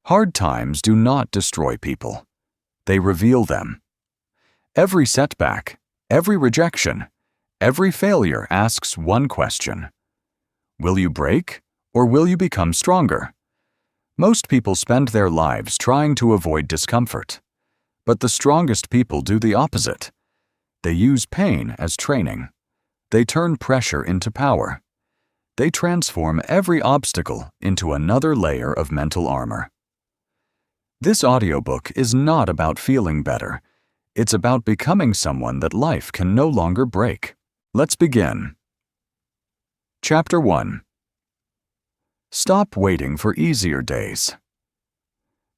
Hard times do not destroy people. They reveal them. Every setback, every rejection, every failure asks one question. Will you break, or will you become stronger? Most people spend their lives trying to avoid discomfort. But the strongest people do the opposite. They use pain as training. They turn pressure into power. They transform every obstacle into another layer of mental armor. This audiobook is not about feeling better. It's about becoming someone that life can no longer break. Let's begin. Chapter 1. Stop waiting for easier days.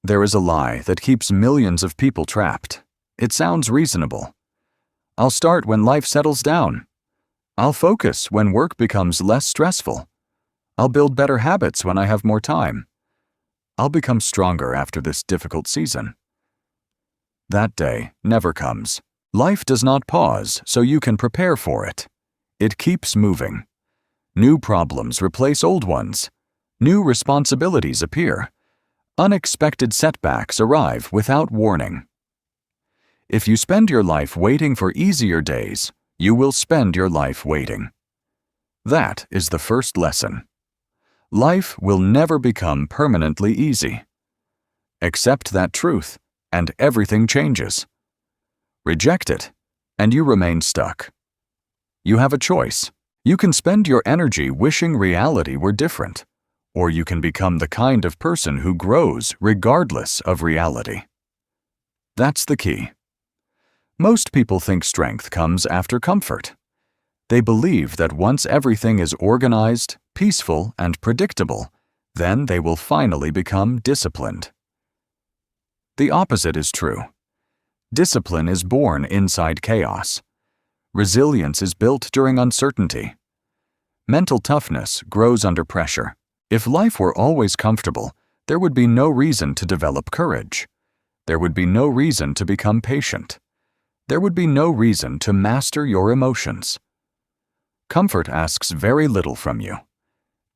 There is a lie that keeps millions of people trapped. It sounds reasonable. I'll start when life settles down. I'll focus when work becomes less stressful. I'll build better habits when I have more time. I'll become stronger after this difficult season. That day never comes. Life does not pause so you can prepare for it. It keeps moving. New problems replace old ones. New responsibilities appear. Unexpected setbacks arrive without warning. If you spend your life waiting for easier days, you will spend your life waiting. That is the first lesson. Life will never become permanently easy. Accept that truth, and everything changes. Reject it, and you remain stuck. You have a choice. You can spend your energy wishing reality were different, or you can become the kind of person who grows regardless of reality. That's the key. Most people think strength comes after comfort. They believe that once everything is organized, peaceful, and predictable, then they will finally become disciplined. The opposite is true. Discipline is born inside chaos. Resilience is built during uncertainty. Mental toughness grows under pressure. If life were always comfortable, there would be no reason to develop courage. There would be no reason to become patient. There would be no reason to master your emotions. Comfort asks very little from you.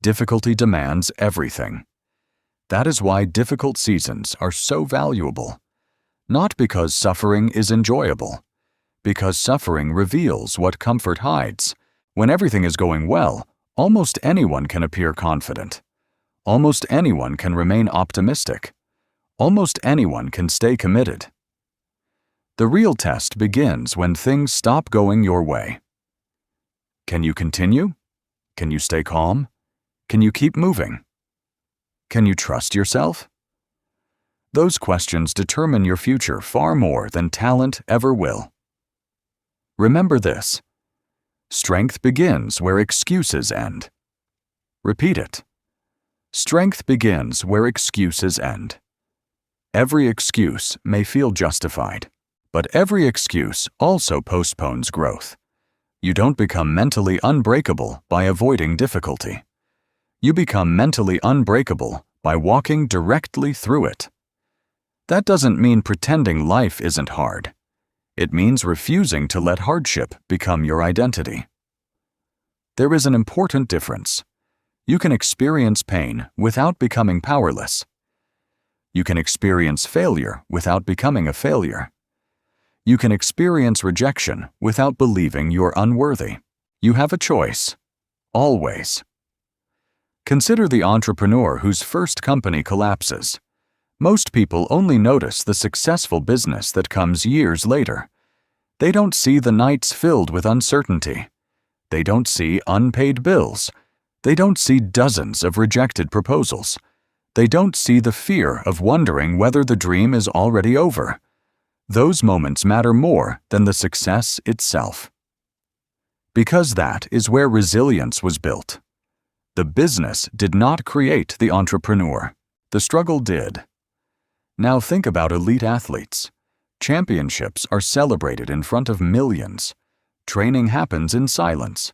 Difficulty demands everything. That is why difficult seasons are so valuable. Not because suffering is enjoyable, because suffering reveals what comfort hides. When everything is going well, almost anyone can appear confident. Almost anyone can remain optimistic. Almost anyone can stay committed. The real test begins when things stop going your way. Can you continue? Can you stay calm? Can you keep moving? Can you trust yourself? Those questions determine your future far more than talent ever will. Remember this. Strength begins where excuses end. Repeat it. Strength begins where excuses end. Every excuse may feel justified, but every excuse also postpones growth. You don't become mentally unbreakable by avoiding difficulty. You become mentally unbreakable by walking directly through it. That doesn't mean pretending life isn't hard. It means refusing to let hardship become your identity. There is an important difference. You can experience pain without becoming powerless. You can experience failure without becoming a failure. You can experience rejection without believing you're unworthy. You have a choice. Always. Consider the entrepreneur whose first company collapses. Most people only notice the successful business that comes years later. They don't see the nights filled with uncertainty. They don't see unpaid bills. They don't see dozens of rejected proposals. They don't see the fear of wondering whether the dream is already over. Those moments matter more than the success itself. Because that is where resilience was built. The business did not create the entrepreneur. The struggle did. Now think about elite athletes. Championships are celebrated in front of millions. Training happens in silence.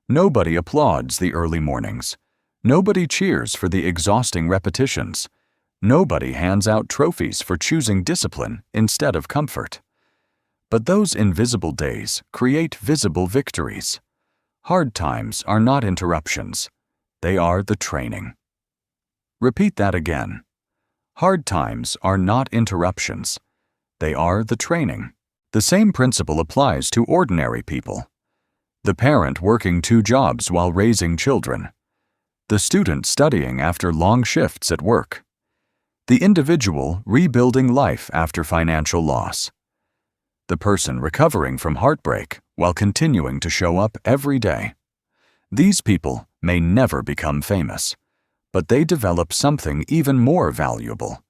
Nobody applauds the early mornings. Nobody cheers for the exhausting repetitions. Nobody hands out trophies for choosing discipline instead of comfort. But those invisible days create visible victories. Hard times are not interruptions. They are the training. Repeat that again. Hard times are not interruptions. They are the training. The same principle applies to ordinary people. The parent working 2 jobs while raising children. The student studying after long shifts at work. The individual rebuilding life after financial loss. The person recovering from heartbreak while continuing to show up every day. These people may never become famous, but they develop something even more valuable: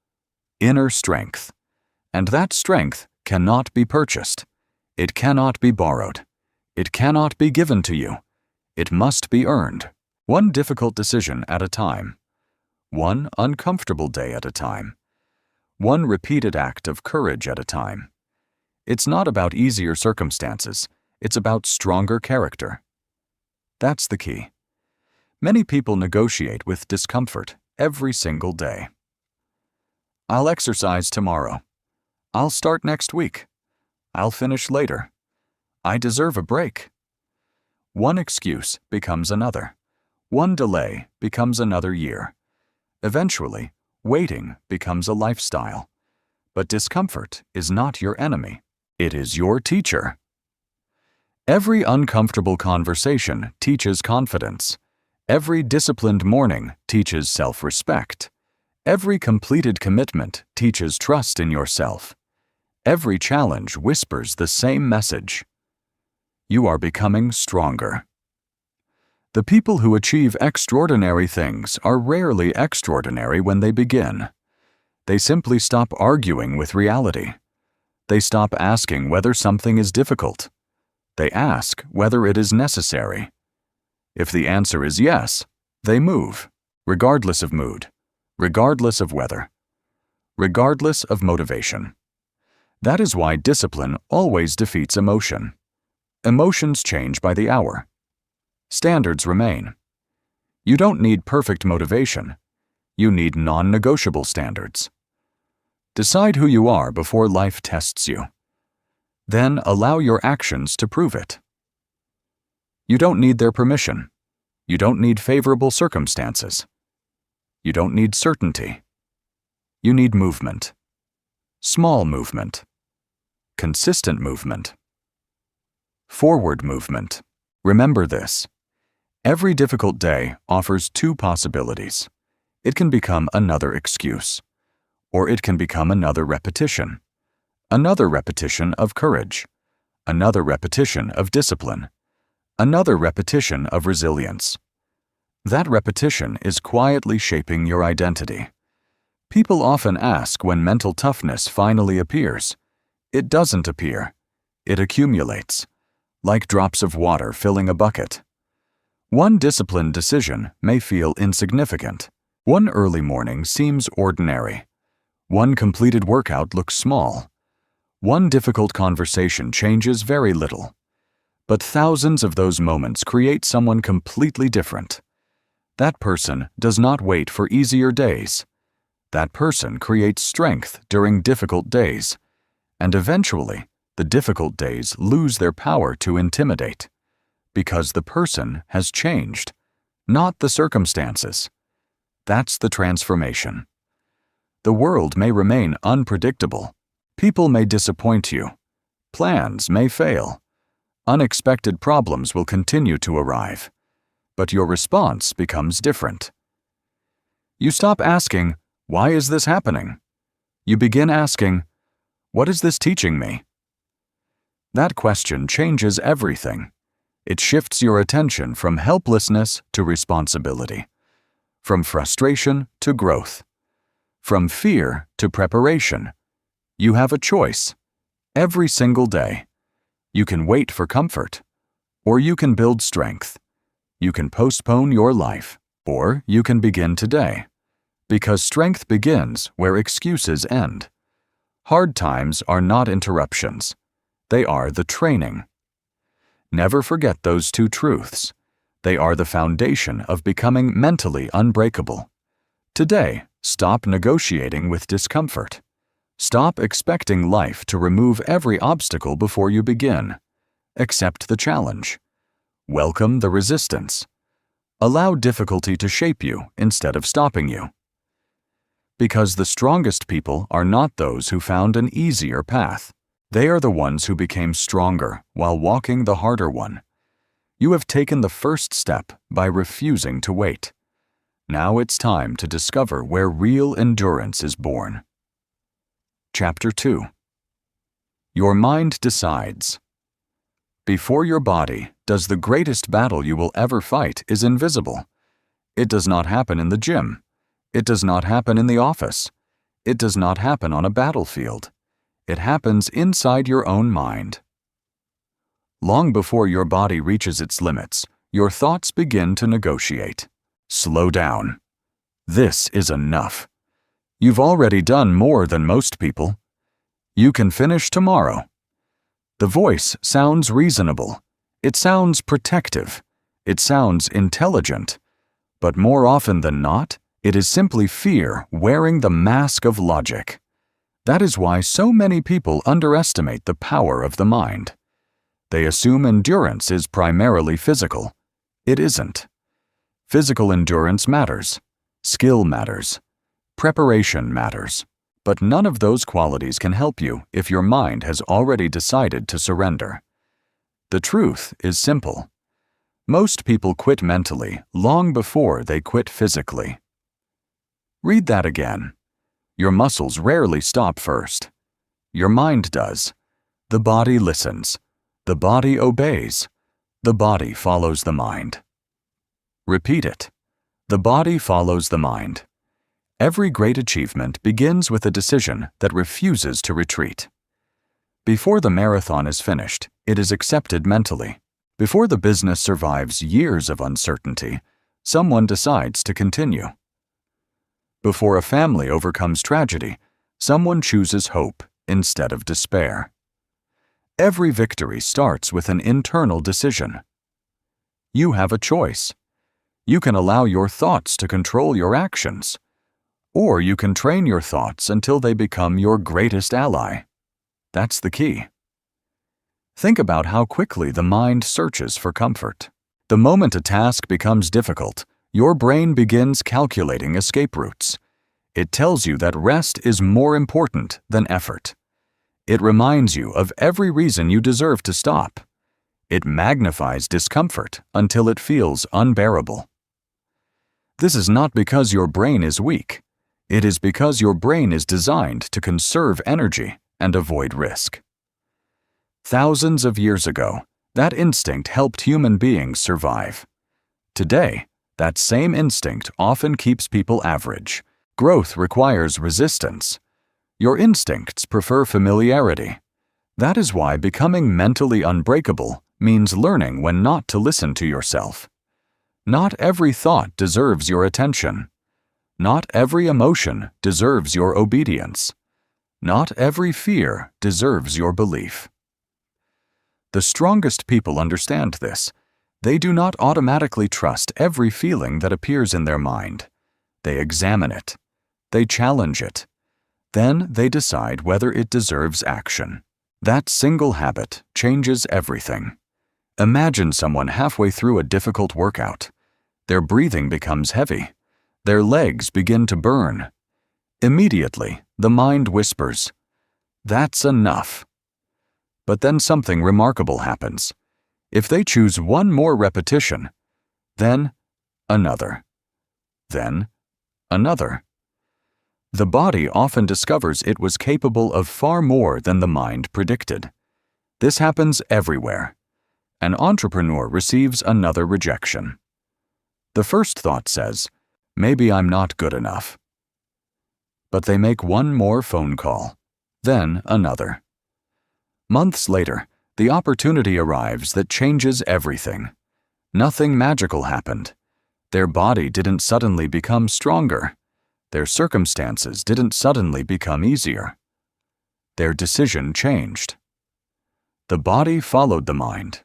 inner strength. And that strength cannot be purchased. It cannot be borrowed. It cannot be given to you. It must be earned. One difficult decision at a time. One uncomfortable day at a time. One repeated act of courage at a time. It's not about easier circumstances. It's about stronger character. That's the key. Many people negotiate with discomfort every single day. I'll exercise tomorrow. I'll start next week. I'll finish later. I deserve a break. One excuse becomes another. One delay becomes another year. Eventually, waiting becomes a lifestyle. But discomfort is not your enemy. It is your teacher. Every uncomfortable conversation teaches confidence. Every disciplined morning teaches self-respect. Every completed commitment teaches trust in yourself. Every challenge whispers the same message. You are becoming stronger. The people who achieve extraordinary things are rarely extraordinary when they begin. They simply stop arguing with reality. They stop asking whether something is difficult. They ask whether it is necessary. If the answer is yes, they move, regardless of mood, regardless of weather, regardless of motivation. That is why discipline always defeats emotion. Emotions change by the hour. Standards remain. You don't need perfect motivation. You need non-negotiable standards. Decide who you are before life tests you. Then allow your actions to prove it. You don't need their permission. You don't need favorable circumstances. You don't need certainty. You need movement. Small movement. Consistent movement. Forward movement. Remember this. Every difficult day offers 2 possibilities. It can become another excuse, or it can become another repetition. Another repetition of courage. Another repetition of discipline. Another repetition of resilience. That repetition is quietly shaping your identity. People often ask when mental toughness finally appears. It doesn't appear. It accumulates, like drops of water filling a bucket. One disciplined decision may feel insignificant. One early morning seems ordinary. One completed workout looks small. One difficult conversation changes very little. But thousands of those moments create someone completely different. That person does not wait for easier days. That person creates strength during difficult days. And eventually, the difficult days lose their power to intimidate. Because the person has changed, not the circumstances. That's the transformation. The world may remain unpredictable. People may disappoint you. Plans may fail. Unexpected problems will continue to arrive. But your response becomes different. You stop asking, "Why is this happening?" You begin asking, "What is this teaching me?" That question changes everything. It shifts your attention from helplessness to responsibility, from frustration to growth, from fear to preparation. You have a choice. Every single day. You can wait for comfort, or you can build strength. You can postpone your life, or you can begin today. Because strength begins where excuses end. Hard times are not interruptions. They are the training. Never forget those 2 truths. They are the foundation of becoming mentally unbreakable. Today, stop negotiating with discomfort. Stop expecting life to remove every obstacle before you begin. Accept the challenge. Welcome the resistance. Allow difficulty to shape you instead of stopping you. Because the strongest people are not those who found an easier path. They are the ones who became stronger while walking the harder one. You have taken the first step by refusing to wait. Now it's time to discover where real endurance is born. Chapter 2. Your mind decides. Before your body does the greatest battle you will ever fight is invisible. It does not happen in the gym. It does not happen in the office. It does not happen on a battlefield. It happens inside your own mind. Long before your body reaches its limits, your thoughts begin to negotiate. Slow down. This is enough. You've already done more than most people. You can finish tomorrow. The voice sounds reasonable. It sounds protective. It sounds intelligent. But more often than not, it is simply fear wearing the mask of logic. That is why so many people underestimate the power of the mind. They assume endurance is primarily physical. It isn't. Physical endurance matters. Skill matters. Preparation matters. But none of those qualities can help you if your mind has already decided to surrender. The truth is simple. Most people quit mentally long before they quit physically. Read that again. Your muscles rarely stop first. Your mind does. The body listens. The body obeys. The body follows the mind. Repeat it. The body follows the mind. Every great achievement begins with a decision that refuses to retreat. Before the marathon is finished, it is accepted mentally. Before the business survives years of uncertainty, someone decides to continue. Before a family overcomes tragedy, someone chooses hope instead of despair. Every victory starts with an internal decision. You have a choice. You can allow your thoughts to control your actions, or you can train your thoughts until they become your greatest ally. That's the key. Think about how quickly the mind searches for comfort. The moment a task becomes difficult, your brain begins calculating escape routes. It tells you that rest is more important than effort. It reminds you of every reason you deserve to stop. It magnifies discomfort until it feels unbearable. This is not because your brain is weak. It is because your brain is designed to conserve energy and avoid risk. Thousands of years ago, that instinct helped human beings survive. Today, that same instinct often keeps people average. Growth requires resistance. Your instincts prefer familiarity. That is why becoming mentally unbreakable means learning when not to listen to yourself. Not every thought deserves your attention. Not every emotion deserves your obedience. Not every fear deserves your belief. The strongest people understand this. They do not automatically trust every feeling that appears in their mind. They examine it. They challenge it. Then they decide whether it deserves action. That single habit changes everything. Imagine someone halfway through a difficult workout. Their breathing becomes heavy. Their legs begin to burn. Immediately, the mind whispers, "That's enough." But then something remarkable happens. If they choose one more repetition, then another, then another. The body often discovers it was capable of far more than the mind predicted. This happens everywhere. An entrepreneur receives another rejection. The first thought says, "Maybe I'm not good enough." But they make one more phone call, then another. Months later, the opportunity arrives that changes everything. Nothing magical happened. Their body didn't suddenly become stronger. Their circumstances didn't suddenly become easier. Their decision changed. The body followed the mind.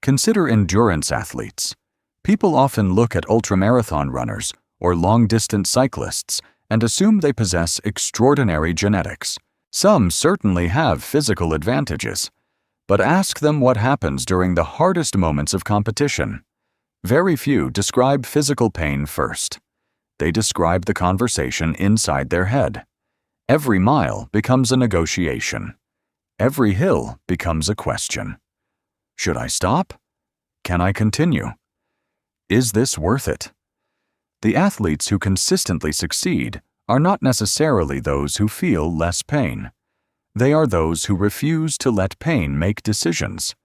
Consider endurance athletes. People often look at ultramarathon runners or long-distance cyclists and assume they possess extraordinary genetics. Some certainly have physical advantages, but ask them what happens during the hardest moments of competition. Very few describe physical pain first. They describe the conversation inside their head. Every mile becomes a negotiation. Every hill becomes a question. Should I stop? Can I continue? Is this worth it? The athletes who consistently succeed are not necessarily those who feel less pain. They are those who refuse to let pain make decisions.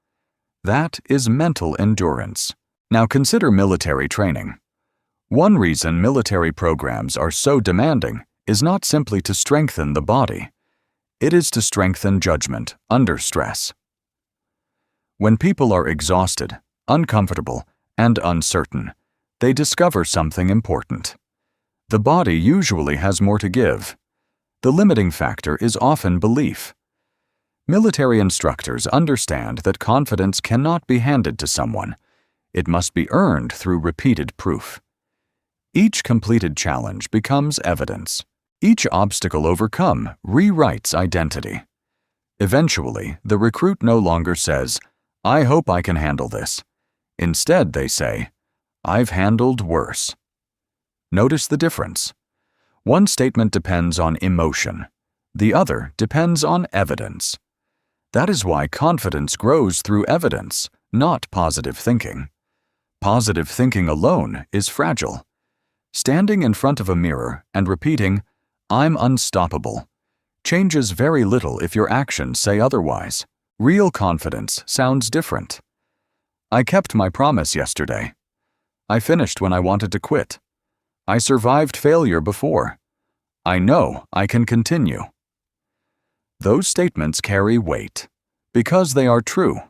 That is mental endurance. Now consider military training. One reason military programs are so demanding is not simply to strengthen the body. It is to strengthen judgment under stress. When people are exhausted, uncomfortable, and uncertain, they discover something important. The body usually has more to give. The limiting factor is often belief. Military instructors understand that confidence cannot be handed to someone. It must be earned through repeated proof. Each completed challenge becomes evidence. Each obstacle overcome rewrites identity. Eventually, the recruit no longer says, "I hope I can handle this." Instead, they say, "I've handled worse." Notice the difference. One statement depends on emotion. The other depends on evidence. That is why confidence grows through evidence, not positive thinking. Positive thinking alone is fragile. Standing in front of a mirror and repeating, "I'm unstoppable," changes very little if your actions say otherwise. Real confidence sounds different. I kept my promise yesterday. I finished when I wanted to quit. I survived failure before. I know I can continue. Those statements carry weight because they are true.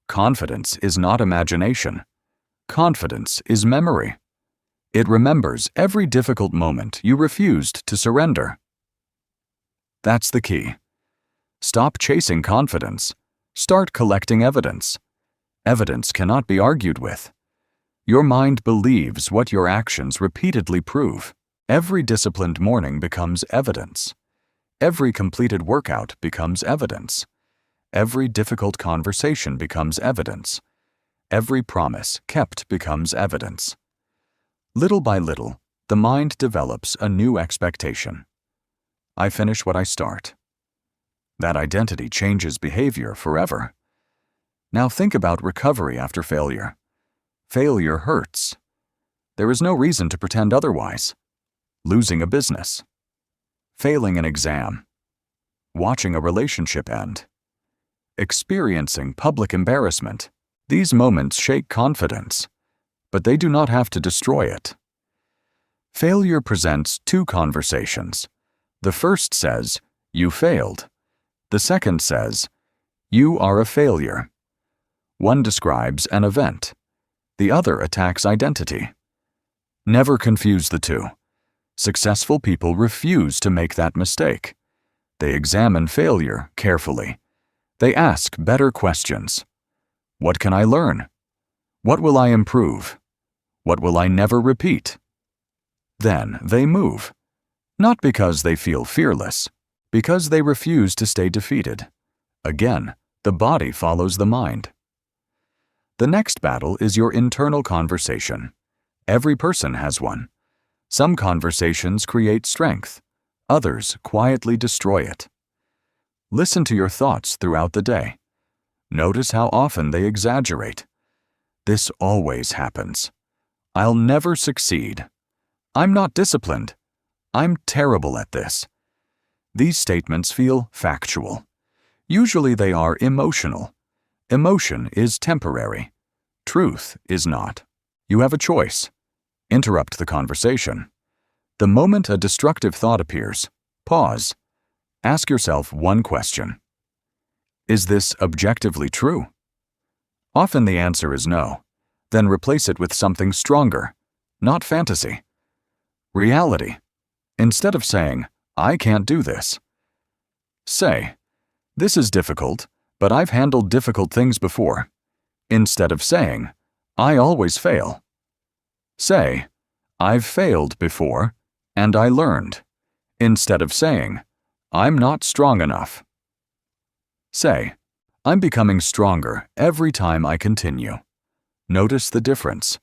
Confidence is not imagination. Confidence is memory. It remembers every difficult moment you refused to surrender. That's the key. Stop chasing confidence. Start collecting evidence. Evidence cannot be argued with. Your mind believes what your actions repeatedly prove. Every disciplined morning becomes evidence. Every completed workout becomes evidence. Every difficult conversation becomes evidence. Every promise kept becomes evidence. Little by little, the mind develops a new expectation. I finish what I start. That identity changes behavior forever. Now think about recovery after failure. Failure hurts. There is no reason to pretend otherwise. Losing a business. Failing an exam. Watching a relationship end. Experiencing public embarrassment. These moments shake confidence, but they do not have to destroy it. Failure presents two conversations. The first says, "You failed." The second says, "You are a failure." One describes an event. The other attacks identity. Never confuse the two. Successful people refuse to make that mistake. They examine failure carefully. They ask better questions. What can I learn? What will I improve? What will I never repeat? Then they move. Not because they feel fearless, because they refuse to stay defeated. Again, the body follows the mind. The next battle is your internal conversation. Every person has one. Some conversations create strength. Others quietly destroy it. Listen to your thoughts throughout the day. Notice how often they exaggerate. This always happens. I'll never succeed. I'm not disciplined. I'm terrible at this. These statements feel factual. Usually they are emotional. Emotion is temporary. Truth is not. You have a choice. Interrupt the conversation. The moment a destructive thought appears, pause. Ask yourself one question. Is this objectively true? Often the answer is no. Then replace it with something stronger, not fantasy. Reality. Instead of saying, "I can't do this," say, "This is difficult, but I've handled difficult things before." Instead of saying, "I always fail," say, "I've failed before, and I learned." Instead of saying, "I'm not strong enough," say, "I'm becoming stronger every time I continue." Notice the difference.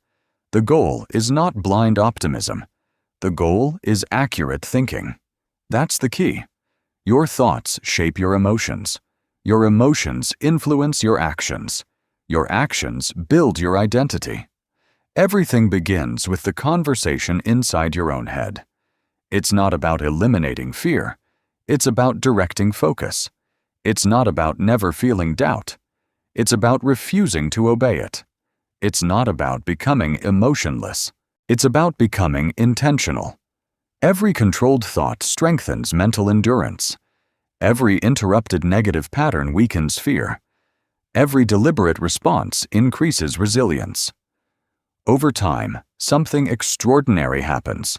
The goal is not blind optimism. The goal is accurate thinking. That's the key. Your thoughts shape your emotions. Your emotions influence your actions. Your actions build your identity. Everything begins with the conversation inside your own head. It's not about eliminating fear. It's about directing focus. It's not about never feeling doubt. It's about refusing to obey it. It's not about becoming emotionless. It's about becoming intentional. Every controlled thought strengthens mental endurance. Every interrupted negative pattern weakens fear. Every deliberate response increases resilience. Over time, something extraordinary happens.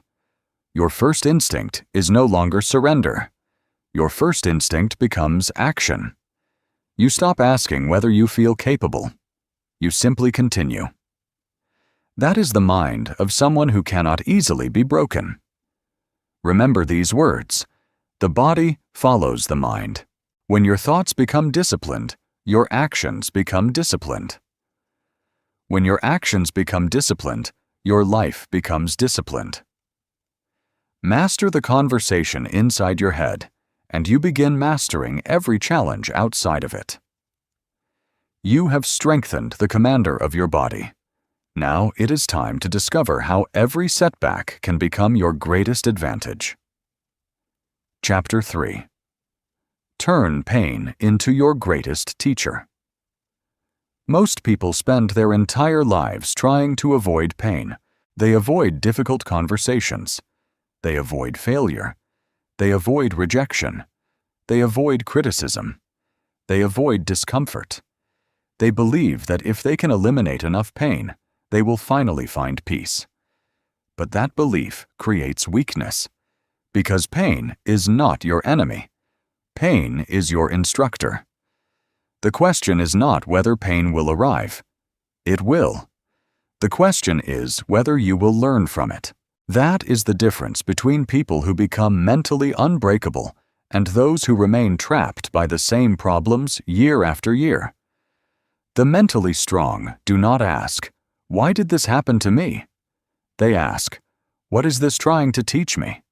Your first instinct is no longer surrender. Your first instinct becomes action. You stop asking whether you feel capable. You simply continue. That is the mind of someone who cannot easily be broken. Remember these words. The body follows the mind. When your thoughts become disciplined, your actions become disciplined. When your actions become disciplined, your life becomes disciplined. Master the conversation inside your head, and you begin mastering every challenge outside of it. You have strengthened the commander of your body. Now it is time to discover how every setback can become your greatest advantage. Chapter 3. Turn pain into your greatest teacher. Most people spend their entire lives trying to avoid pain. They avoid difficult conversations. They avoid failure. They avoid rejection. They avoid criticism. They avoid discomfort. They believe that if they can eliminate enough pain, they will finally find peace. But that belief creates weakness. Because pain is not your enemy. Pain is your instructor. The question is not whether pain will arrive. It will. The question is whether you will learn from it. That is the difference between people who become mentally unbreakable and those who remain trapped by the same problems year after year. The mentally strong do not ask, "Why did this happen to me?" They ask, "What is this trying to teach me?"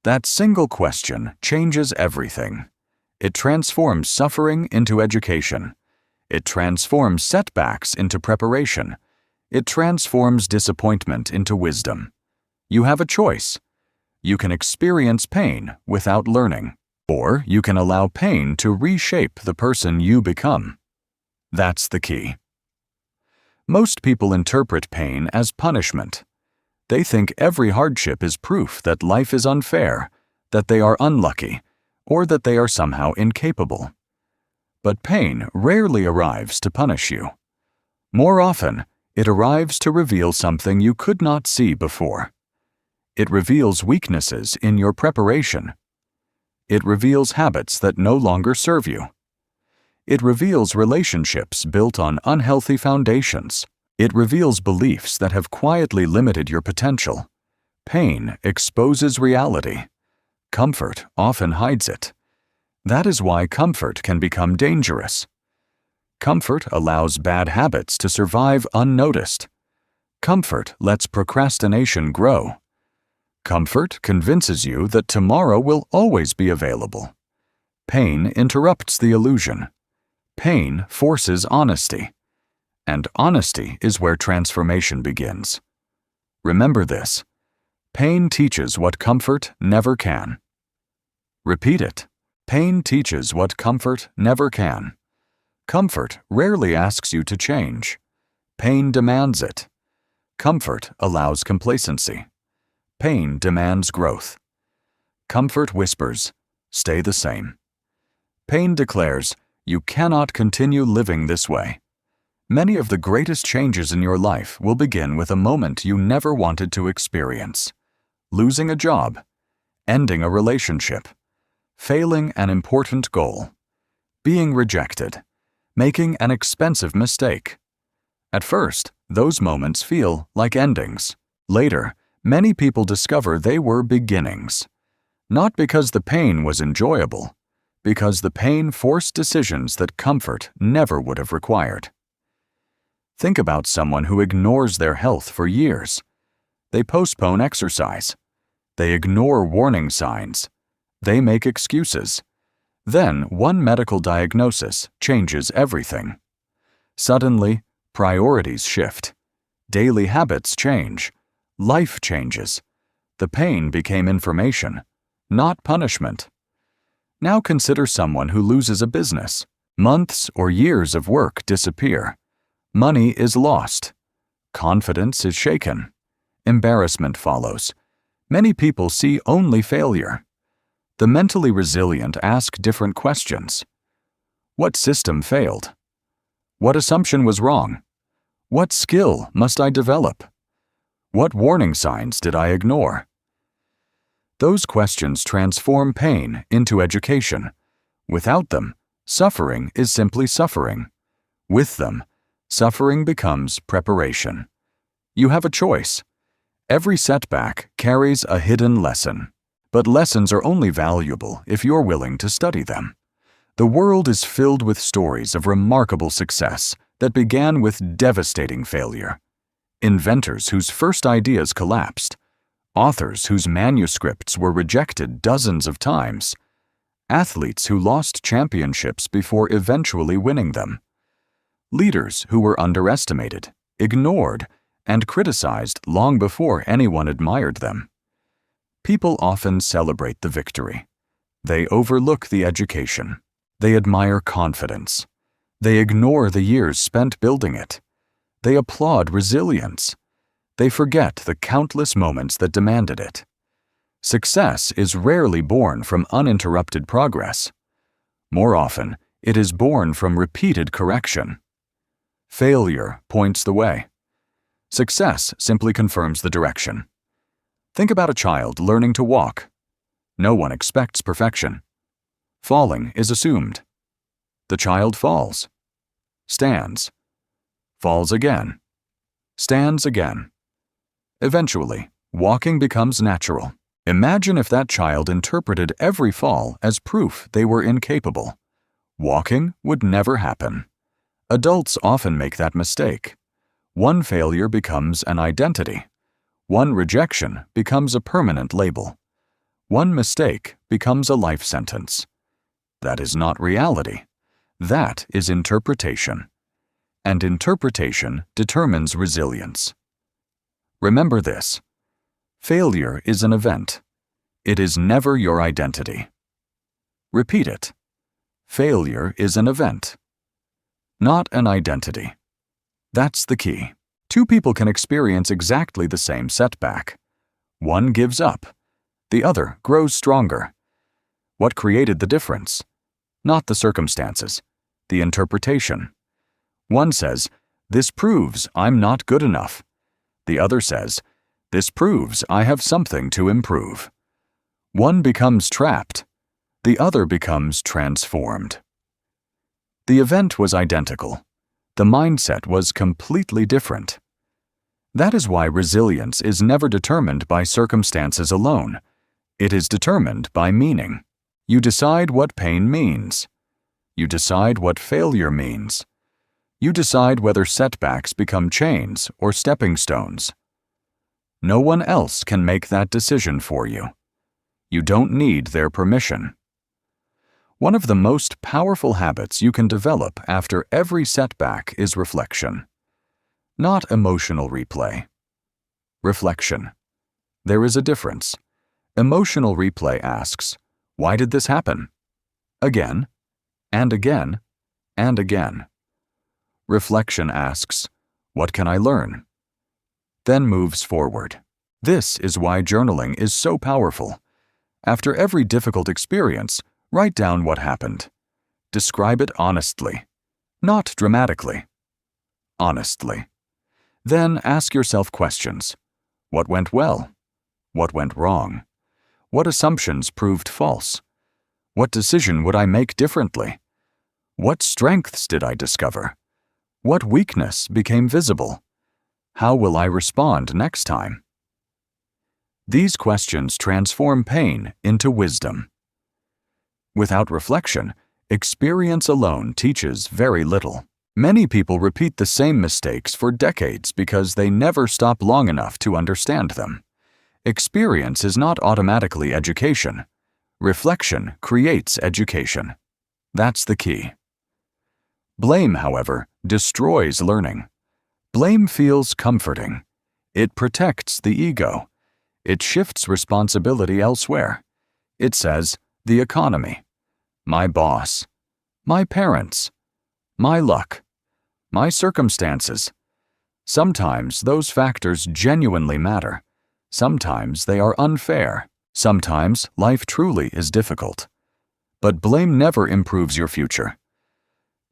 That single question changes everything. It transforms suffering into education. It transforms setbacks into preparation. It transforms disappointment into wisdom. You have a choice. You can experience pain without learning, or you can allow pain to reshape the person you become. That's the key. Most people interpret pain as punishment. They think every hardship is proof that life is unfair, that they are unlucky, or that they are somehow incapable. But pain rarely arrives to punish you. More often, it arrives to reveal something you could not see before. It reveals weaknesses in your preparation. It reveals habits that no longer serve you. It reveals relationships built on unhealthy foundations. It reveals beliefs that have quietly limited your potential. Pain exposes reality. Comfort often hides it. That is why comfort can become dangerous. Comfort allows bad habits to survive unnoticed. Comfort lets procrastination grow. Comfort convinces you that tomorrow will always be available. Pain interrupts the illusion. Pain forces honesty. And honesty is where transformation begins. Remember this. Pain teaches what comfort never can. Repeat it. Pain teaches what comfort never can. Comfort rarely asks you to change. Pain demands it. Comfort allows complacency. Pain demands growth. Comfort whispers, "Stay the same." Pain declares, "You cannot continue living this way." Many of the greatest changes in your life will begin with a moment you never wanted to experience. Losing a job, ending a relationship, failing an important goal, being rejected, making an expensive mistake. At first, those moments feel like endings. Later, many people discover they were beginnings. Not because the pain was enjoyable, because the pain forced decisions that comfort never would have required. Think about someone who ignores their health for years. They postpone exercise. They ignore warning signs. They make excuses. Then one medical diagnosis changes everything. Suddenly, priorities shift. Daily habits change. Life changes. The pain became information, not punishment. Now consider someone who loses a business. Months or years of work disappear. Money is lost. Confidence is shaken. Embarrassment follows. Many people see only failure. The mentally resilient ask different questions. What system failed? What assumption was wrong? What skill must I develop? What warning signs did I ignore? Those questions transform pain into education. Without them, suffering is simply suffering. With them, suffering becomes preparation. You have a choice. Every setback carries a hidden lesson. But lessons are only valuable if you're willing to study them. The world is filled with stories of remarkable success that began with devastating failure. Inventors whose first ideas collapsed. Authors whose manuscripts were rejected dozens of times. Athletes who lost championships before eventually winning them. Leaders who were underestimated, ignored, and criticized long before anyone admired them. People often celebrate the victory. They overlook the education. They admire confidence. They ignore the years spent building it. They applaud resilience. They forget the countless moments that demanded it. Success is rarely born from uninterrupted progress. More often, it is born from repeated correction. Failure points the way. Success simply confirms the direction. Think about a child learning to walk. No one expects perfection. Falling is assumed. The child falls, stands, falls again, stands again. Eventually, walking becomes natural. Imagine if that child interpreted every fall as proof they were incapable. Walking would never happen. Adults often make that mistake. One failure becomes an identity. One rejection becomes a permanent label. One mistake becomes a life sentence. That is not reality. That is interpretation. And interpretation determines resilience. Remember this. Failure is an event. It is never your identity. Repeat it. Failure is an event, not an identity. That's the key. Two people can experience exactly the same setback. One gives up. The other grows stronger. What created the difference? Not the circumstances, the interpretation. One says, "This proves I'm not good enough." The other says, "This proves I have something to improve." One becomes trapped. The other becomes transformed. The event was identical. The mindset was completely different. That is why resilience is never determined by circumstances alone. It is determined by meaning. You decide what pain means. You decide what failure means. You decide whether setbacks become chains or stepping stones. No one else can make that decision for you. You don't need their permission. One of the most powerful habits you can develop after every setback is reflection. Not emotional replay. Reflection. There is a difference. Emotional replay asks, "Why did this happen?" Again, and again, and again. Reflection asks, "What can I learn?" Then moves forward. This is why journaling is so powerful. After every difficult experience, write down what happened. Describe it honestly, not dramatically. Honestly. Then ask yourself questions. What went well? What went wrong? What assumptions proved false? What decision would I make differently? What strengths did I discover? What weakness became visible? How will I respond next time? These questions transform pain into wisdom. Without reflection, experience alone teaches very little. Many people repeat the same mistakes for decades because they never stop long enough to understand them. Experience is not automatically education. Reflection creates education. That's the key. Blame, however, destroys learning. Blame feels comforting. It protects the ego. It shifts responsibility elsewhere. It says, the economy, my boss, my parents, my luck, my circumstances. Sometimes those factors genuinely matter. Sometimes they are unfair. Sometimes life truly is difficult. But blame never improves your future.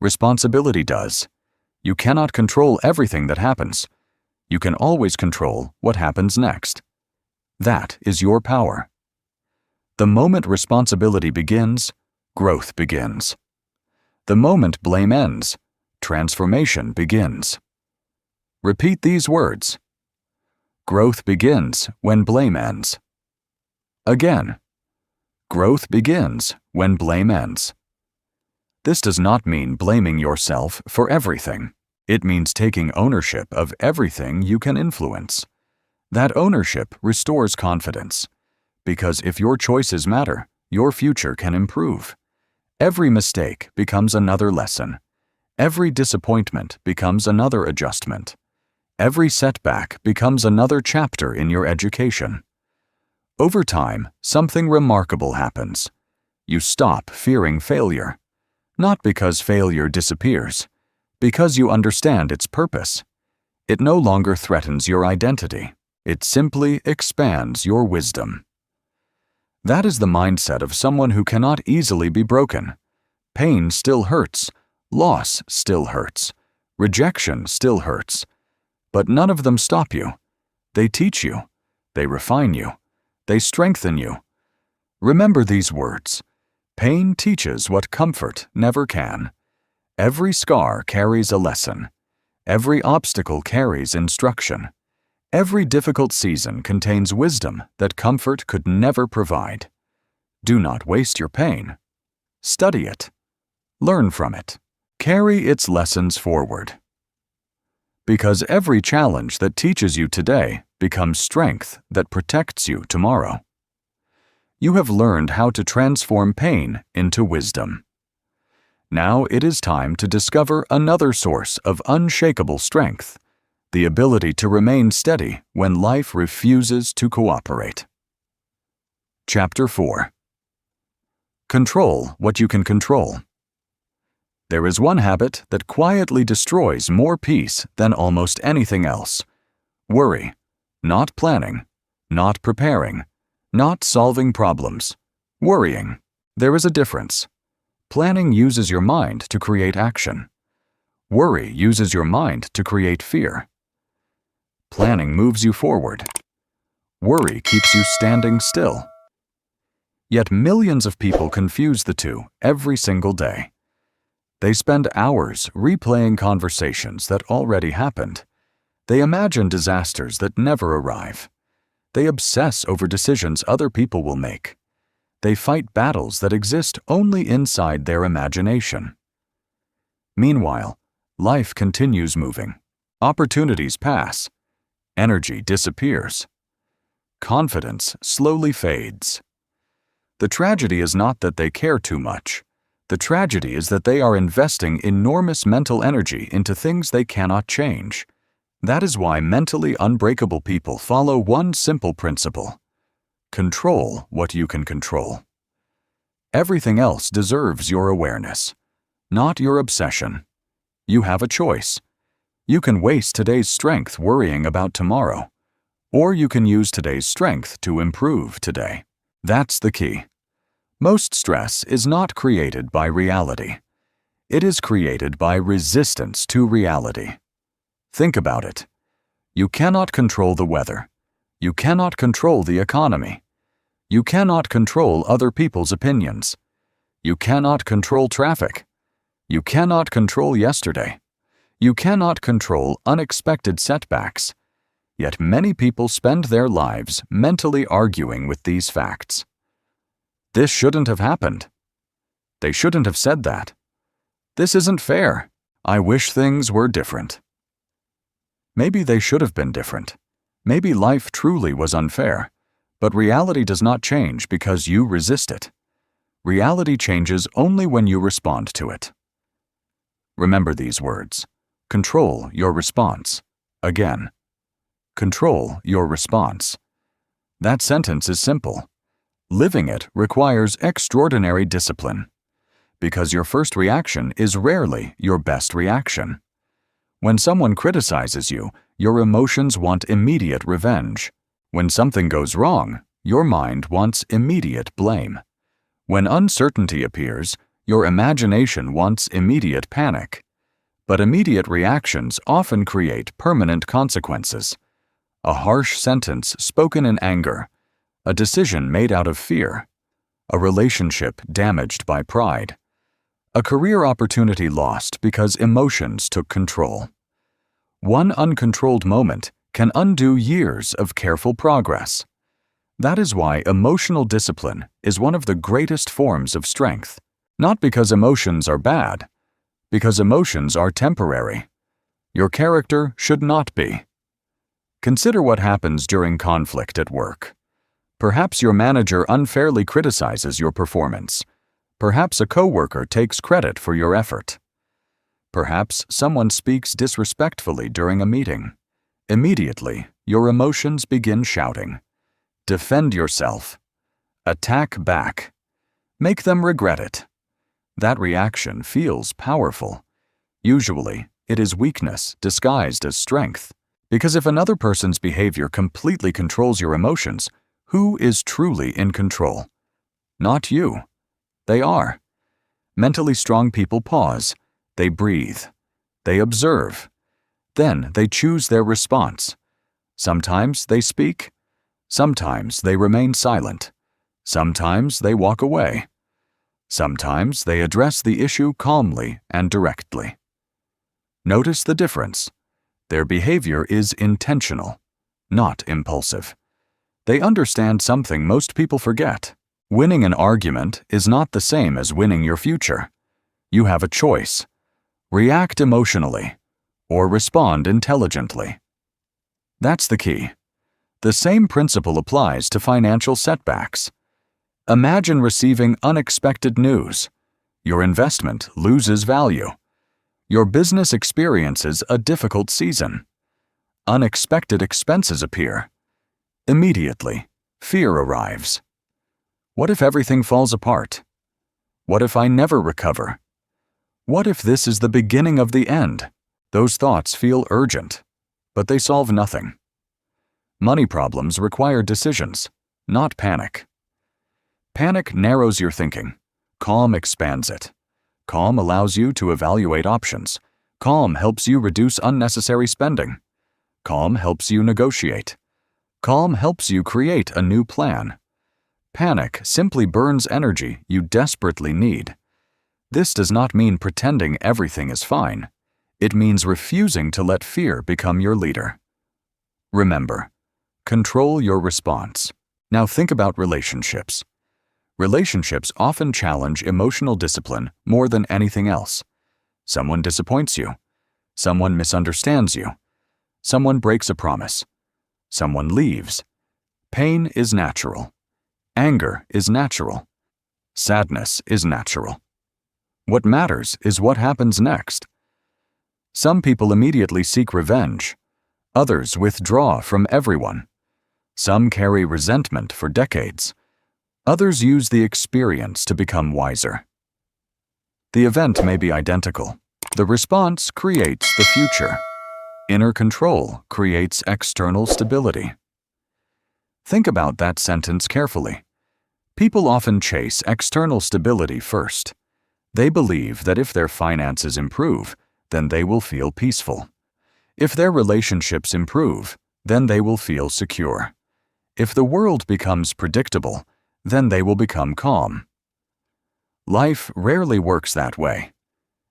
Responsibility does. You cannot control everything that happens. You can always control what happens next. That is your power. The moment responsibility begins, growth begins. The moment blame ends, transformation begins. Repeat these words. Growth begins when blame ends. Again, growth begins when blame ends. This does not mean blaming yourself for everything. It means taking ownership of everything you can influence. That ownership restores confidence, because if your choices matter, your future can improve. Every mistake becomes another lesson. Every disappointment becomes another adjustment. Every setback becomes another chapter in your education. Over time, something remarkable happens. You stop fearing failure. Not because failure disappears, because you understand its purpose. It no longer threatens your identity. It simply expands your wisdom. That is the mindset of someone who cannot easily be broken. Pain still hurts. Loss still hurts. Rejection still hurts. But none of them stop you. They teach you. They refine you. They strengthen you. Remember these words. Pain teaches what comfort never can. Every scar carries a lesson. Every obstacle carries instruction. Every difficult season contains wisdom that comfort could never provide. Do not waste your pain. Study it. Learn from it. Carry its lessons forward. Because every challenge that teaches you today becomes strength that protects you tomorrow. You have learned how to transform pain into wisdom. Now it is time to discover another source of unshakable strength, the ability to remain steady when life refuses to cooperate. Chapter 4. Control what you can control. There is one habit that quietly destroys more peace than almost anything else. Worry. Not planning. Not preparing. Not solving problems. Worrying. There is a difference. Planning uses your mind to create action. Worry uses your mind to create fear. Planning moves you forward. Worry keeps you standing still. Yet millions of people confuse the two every single day. They spend hours replaying conversations that already happened. They imagine disasters that never arrive. They obsess over decisions other people will make. They fight battles that exist only inside their imagination. Meanwhile, life continues moving. Opportunities pass. Energy disappears. Confidence slowly fades. The tragedy is not that they care too much. The tragedy is that they are investing enormous mental energy into things they cannot change. That is why mentally unbreakable people follow one simple principle. Control what you can control. Everything else deserves your awareness, not your obsession. You have a choice. You can waste today's strength worrying about tomorrow, or you can use today's strength to improve today. That's the key. Most stress is not created by reality. It is created by resistance to reality. Think about it. You cannot control the weather. You cannot control the economy. You cannot control other people's opinions. You cannot control traffic. You cannot control yesterday. You cannot control unexpected setbacks. Yet many people spend their lives mentally arguing with these facts. This shouldn't have happened. They shouldn't have said that. This isn't fair. I wish things were different. Maybe they should have been different. Maybe life truly was unfair. But reality does not change because you resist it. Reality changes only when you respond to it. Remember these words. Control your response. Again. Control your response. That sentence is simple. Living it requires extraordinary discipline. Because your first reaction is rarely your best reaction. When someone criticizes you, your emotions want immediate revenge. When something goes wrong, your mind wants immediate blame. When uncertainty appears, your imagination wants immediate panic. But immediate reactions often create permanent consequences. A harsh sentence spoken in anger, a decision made out of fear, a relationship damaged by pride, a career opportunity lost because emotions took control. One uncontrolled moment can undo years of careful progress. That is why emotional discipline is one of the greatest forms of strength. Not because emotions are bad, because emotions are temporary. Your character should not be. Consider what happens during conflict at work. Perhaps your manager unfairly criticizes your performance. Perhaps a coworker takes credit for your effort. Perhaps someone speaks disrespectfully during a meeting. Immediately, your emotions begin shouting. Defend yourself. Attack back. Make them regret it. That reaction feels powerful. Usually, it is weakness disguised as strength. Because if another person's behavior completely controls your emotions, who is truly in control? Not you. They are. Mentally strong people pause. They breathe. They observe. Then they choose their response. Sometimes they speak. Sometimes they remain silent. Sometimes they walk away. Sometimes they address the issue calmly and directly. Notice the difference. Their behavior is intentional, not impulsive. They understand something most people forget. Winning an argument is not the same as winning your future. You have a choice. React emotionally, or respond intelligently. That's the key. The same principle applies to financial setbacks. Imagine receiving unexpected news. Your investment loses value. Your business experiences a difficult season. Unexpected expenses appear. Immediately, fear arrives. What if everything falls apart? What if I never recover? What if this is the beginning of the end? Those thoughts feel urgent, but they solve nothing. Money problems require decisions, not panic. Panic narrows your thinking. Calm expands it. Calm allows you to evaluate options. Calm helps you reduce unnecessary spending. Calm helps you negotiate. Calm helps you create a new plan. Panic simply burns energy you desperately need. This does not mean pretending everything is fine. It means refusing to let fear become your leader. Remember, control your response. Now think about relationships. Relationships often challenge emotional discipline more than anything else. Someone disappoints you. Someone misunderstands you. Someone breaks a promise. Someone leaves. Pain is natural. Anger is natural. Sadness is natural. What matters is what happens next. Some people immediately seek revenge. Others withdraw from everyone. Some carry resentment for decades. Others use the experience to become wiser. The event may be identical. The response creates the future. Inner control creates external stability. Think about that sentence carefully. People often chase external stability first. They believe that if their finances improve, then they will feel peaceful. If their relationships improve, then they will feel secure. If the world becomes predictable, then they will become calm. Life rarely works that way.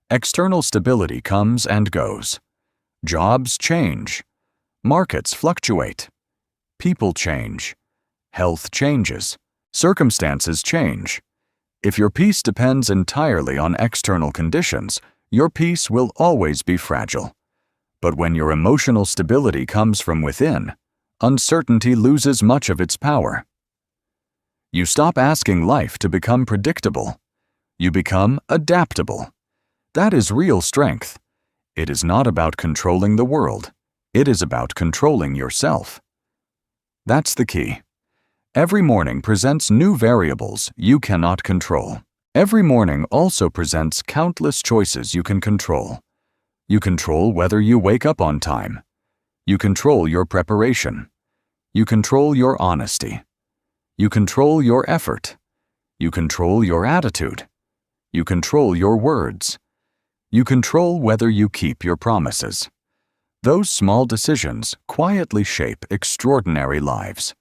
External stability comes and goes. Jobs change. Markets fluctuate. People change. Health changes. Circumstances change. If your peace depends entirely on external conditions, your peace will always be fragile. But when your emotional stability comes from within, uncertainty loses much of its power. You stop asking life to become predictable. You become adaptable. That is real strength. It is not about controlling the world. It is about controlling yourself. That's the key. Every morning presents new variables you cannot control. Every morning also presents countless choices you can control. You control whether you wake up on time. You control your preparation. You control your honesty. You control your effort. You control your attitude. You control your words. You control whether you keep your promises. Those small decisions quietly shape extraordinary lives.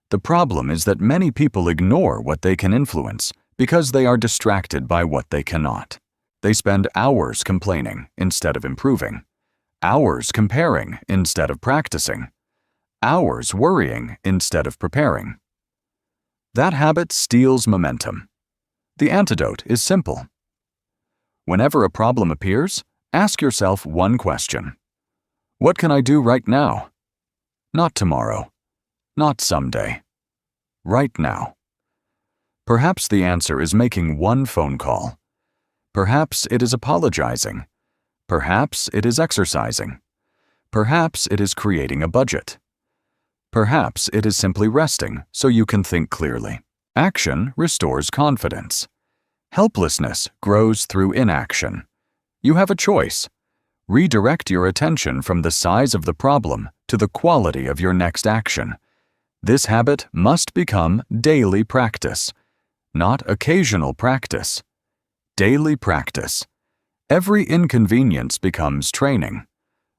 The problem is that many people ignore what they can influence because they are distracted by what they cannot. They spend hours complaining instead of improving, hours comparing instead of practicing, hours worrying instead of preparing. That habit steals momentum. The antidote is simple. Whenever a problem appears, ask yourself one question. What can I do right now? Not tomorrow. Not someday. Right now. Perhaps the answer is making one phone call. Perhaps it is apologizing. Perhaps it is exercising. Perhaps it is creating a budget. Perhaps it is simply resting so you can think clearly. Action restores confidence. Helplessness grows through inaction. You have a choice. Redirect your attention from the size of the problem to the quality of your next action. This habit must become daily practice, not occasional practice. Daily practice. Every inconvenience becomes training.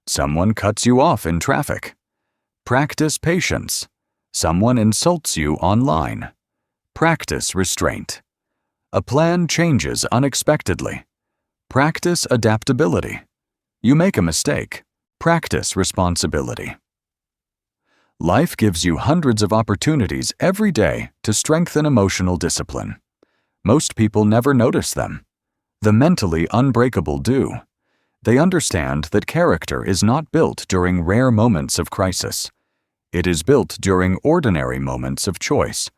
Someone cuts you off in traffic. Practice patience. Someone insults you online. Practice restraint. A plan changes unexpectedly. Practice adaptability. You make a mistake. Practice responsibility. Life gives you hundreds of opportunities every day to strengthen emotional discipline. Most people never notice them. The mentally unbreakable do. They understand that character is not built during rare moments of crisis. It is built during ordinary moments of choice.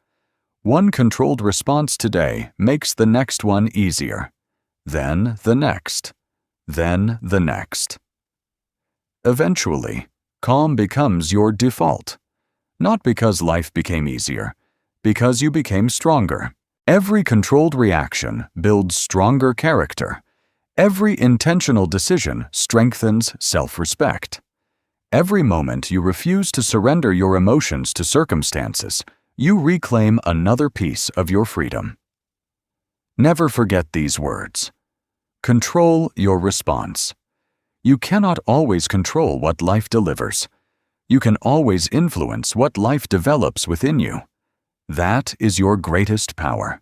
One controlled response today makes the next one easier. Then the next. Then the next. Eventually, calm becomes your default. Not because life became easier, because you became stronger. Every controlled reaction builds stronger character. Every intentional decision strengthens self-respect. Every moment you refuse to surrender your emotions to circumstances, you reclaim another piece of your freedom. Never forget these words. Control your response. You cannot always control what life delivers. You can always influence what life develops within you. That is your greatest power.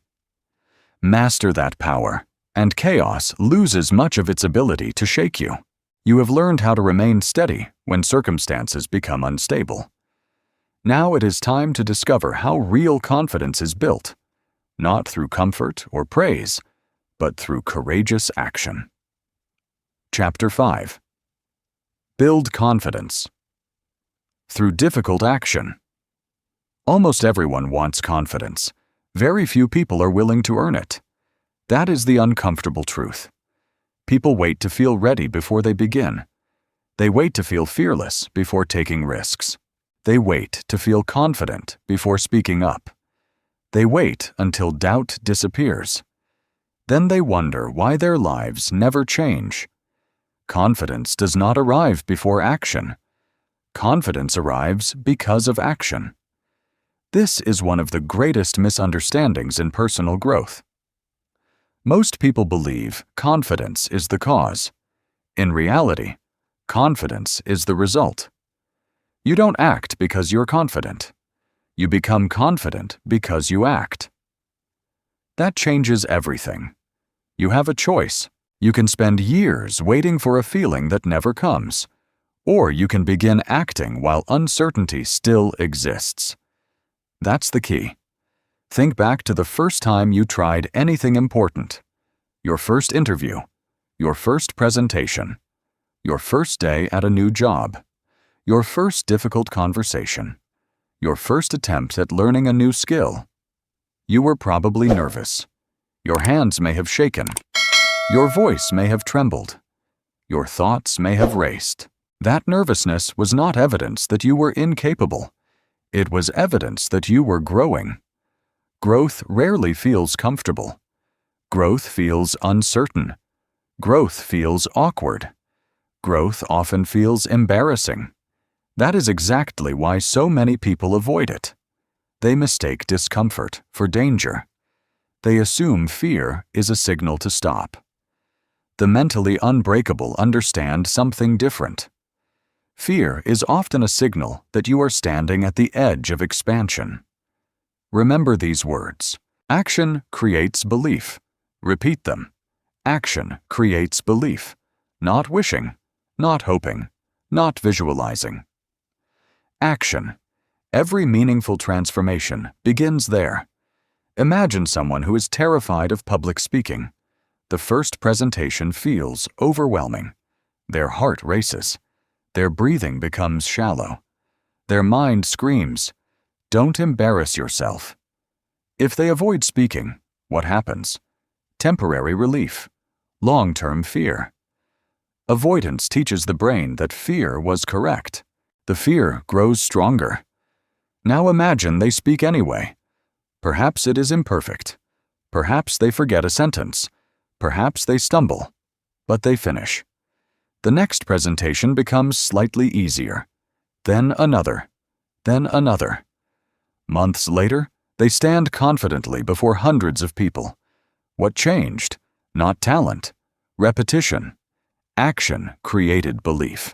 Master that power, and chaos loses much of its ability to shake you. You have learned how to remain steady when circumstances become unstable. Now it is time to discover how real confidence is built, not through comfort or praise, but through courageous action. Chapter 5. Build confidence. Through difficult action. Almost everyone wants confidence. Very few people are willing to earn it. That is the uncomfortable truth. People wait to feel ready before they begin. They wait to feel fearless before taking risks. They wait to feel confident before speaking up. They wait until doubt disappears. Then they wonder why their lives never change. Confidence does not arrive before action. Confidence arrives because of action. This is one of the greatest misunderstandings in personal growth. Most people believe confidence is the cause. In reality, confidence is the result. You don't act because you're confident. You become confident because you act. That changes everything. You have a choice. You can spend years waiting for a feeling that never comes, or you can begin acting while uncertainty still exists. That's the key. Think back to the first time you tried anything important. Your first interview, your first presentation, your first day at a new job, your first difficult conversation, your first attempt at learning a new skill. You were probably nervous. Your hands may have shaken. Your voice may have trembled. Your thoughts may have raced. That nervousness was not evidence that you were incapable. It was evidence that you were growing. Growth rarely feels comfortable. Growth feels uncertain. Growth feels awkward. Growth often feels embarrassing. That is exactly why so many people avoid it. They mistake discomfort for danger. They assume fear is a signal to stop. The mentally unbreakable understand something different. Fear is often a signal that you are standing at the edge of expansion. Remember these words. Action creates belief. Repeat them. Action creates belief. Not wishing, not hoping, not visualizing. Action. Every meaningful transformation begins there. Imagine someone who is terrified of public speaking. The first presentation feels overwhelming. Their heart races. Their breathing becomes shallow. Their mind screams, "Don't embarrass yourself." If they avoid speaking, what happens? Temporary relief. Long-term fear. Avoidance teaches the brain that fear was correct. The fear grows stronger. Now imagine they speak anyway. Perhaps it is imperfect. Perhaps they forget a sentence. Perhaps they stumble. But they finish. The next presentation becomes slightly easier. Then another. Then another. Months later, they stand confidently before hundreds of people. What changed? Not talent. Repetition. Action created belief.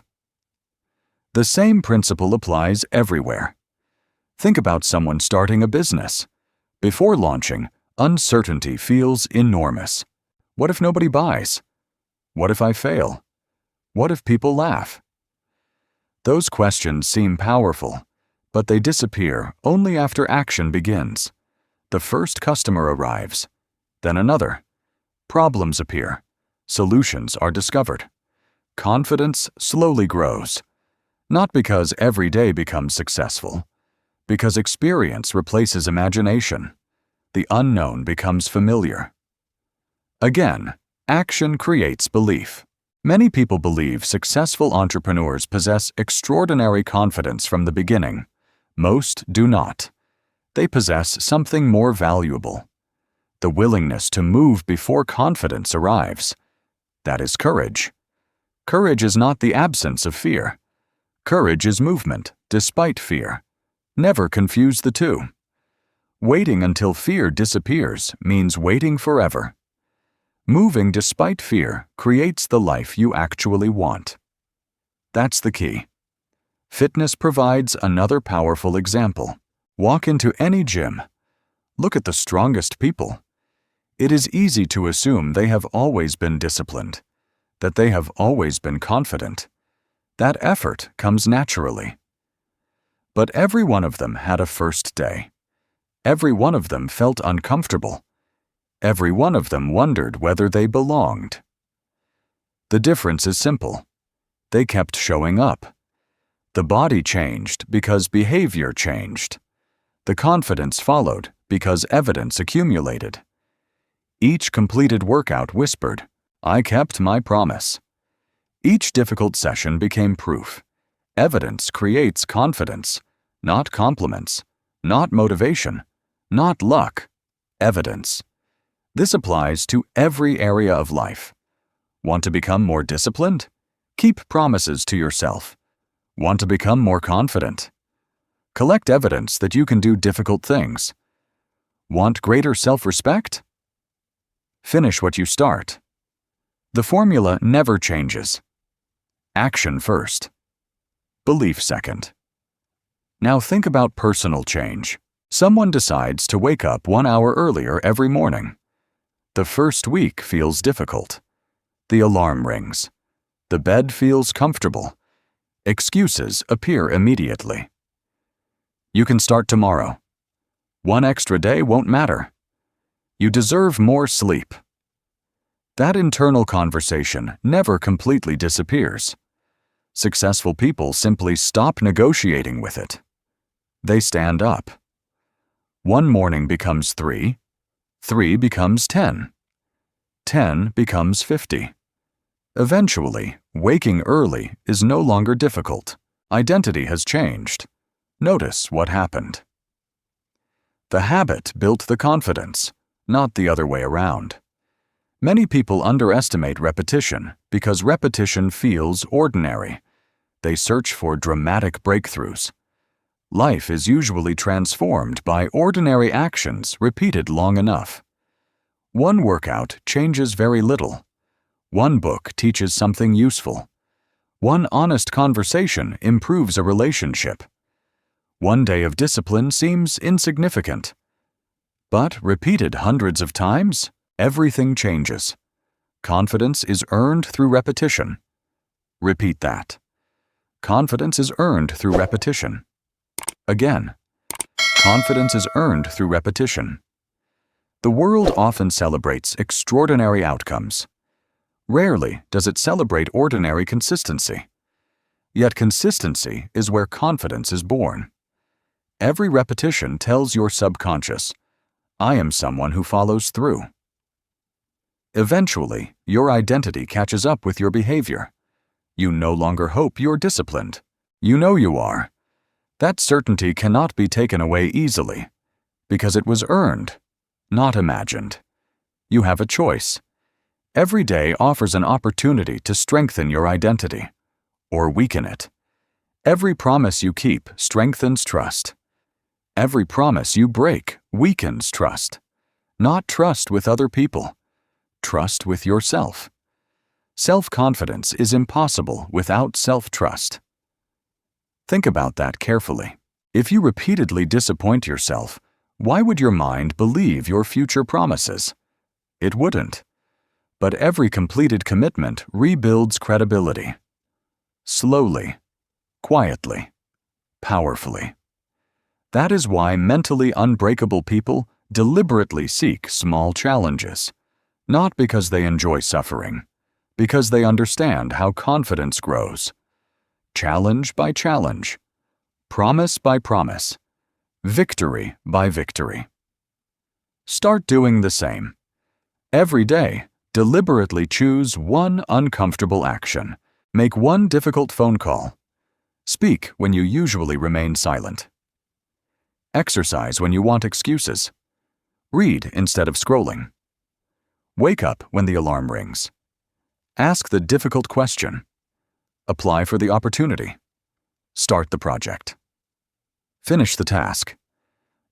The same principle applies everywhere. Think about someone starting a business. Before launching, uncertainty feels enormous. What if nobody buys? What if I fail? What if people laugh? Those questions seem powerful, but they disappear only after action begins. The first customer arrives, then another. Problems appear. Solutions are discovered. Confidence slowly grows. Not because every day becomes successful, because experience replaces imagination. The unknown becomes familiar. Again, action creates belief. Many people believe successful entrepreneurs possess extraordinary confidence from the beginning. Most do not. They possess something more valuable. The willingness to move before confidence arrives. That is courage. Courage is not the absence of fear. Courage is movement, despite fear. Never confuse the two. Waiting until fear disappears means waiting forever. Moving despite fear creates the life you actually want. That's the key. Fitness provides another powerful example. Walk into any gym. Look at the strongest people. It is easy to assume they have always been disciplined, that they have always been confident. That effort comes naturally. But every one of them had a first day. Every one of them felt uncomfortable. Every one of them wondered whether they belonged. The difference is simple. They kept showing up. The body changed because behavior changed. The confidence followed because evidence accumulated. Each completed workout whispered, "I kept my promise." Each difficult session became proof. Evidence creates confidence, not compliments, not motivation, not luck. Evidence. This applies to every area of life. Want to become more disciplined? Keep promises to yourself. Want to become more confident? Collect evidence that you can do difficult things. Want greater self-respect? Finish what you start. The formula never changes. Action first. Belief second. Now think about personal change. Someone decides to wake up 1 hour earlier every morning. The first week feels difficult. The alarm rings. The bed feels comfortable. Excuses appear immediately. You can start tomorrow. 1 extra day won't matter. You deserve more sleep. That internal conversation never completely disappears. Successful people simply stop negotiating with it. They stand up. One morning becomes 3, 3 becomes 10, 10 becomes 50. Eventually, waking early is no longer difficult. Identity has changed. Notice what happened. The habit built the confidence, not the other way around. Many people underestimate repetition because repetition feels ordinary. They search for dramatic breakthroughs. Life is usually transformed by ordinary actions repeated long enough. One workout changes very little. One book teaches something useful. One honest conversation improves a relationship. One day of discipline seems insignificant. But repeated hundreds of times, everything changes. Confidence is earned through repetition. Repeat that. Confidence is earned through repetition. Again, confidence is earned through repetition. The world often celebrates extraordinary outcomes. Rarely does it celebrate ordinary consistency. Yet consistency is where confidence is born. Every repetition tells your subconscious, I am someone who follows through. Eventually, your identity catches up with your behavior. You no longer hope you're disciplined. You know you are. That certainty cannot be taken away easily, because it was earned, not imagined. You have a choice. Every day offers an opportunity to strengthen your identity, or weaken it. Every promise you keep strengthens trust. Every promise you break weakens trust. Not trust with other people. Trust with yourself. Self-confidence is impossible without self-trust. Think about that carefully. If you repeatedly disappoint yourself, why would your mind believe your future promises? It wouldn't. But every completed commitment rebuilds credibility. Slowly, quietly, powerfully. That is why mentally unbreakable people deliberately seek small challenges, not because they enjoy suffering, because they understand how confidence grows. Challenge by challenge, promise by promise, victory by victory. Start doing the same. Every day, deliberately choose one uncomfortable action. Make one difficult phone call. Speak when you usually remain silent. Exercise when you want excuses. Read instead of scrolling. Wake up when the alarm rings. Ask the difficult question. Apply for the opportunity. Start the project. Finish the task.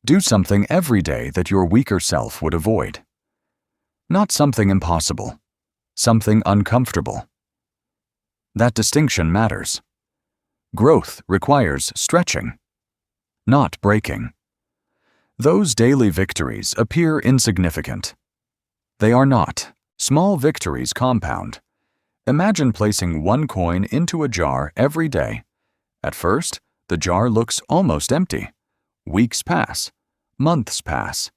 Do something every day that your weaker self would avoid. Not something impossible, something uncomfortable. That distinction matters. Growth requires stretching, not breaking. Those daily victories appear insignificant. They are not. Small victories compound. Imagine placing one coin into a jar every day. At first, the jar looks almost empty. Weeks pass. Months pass.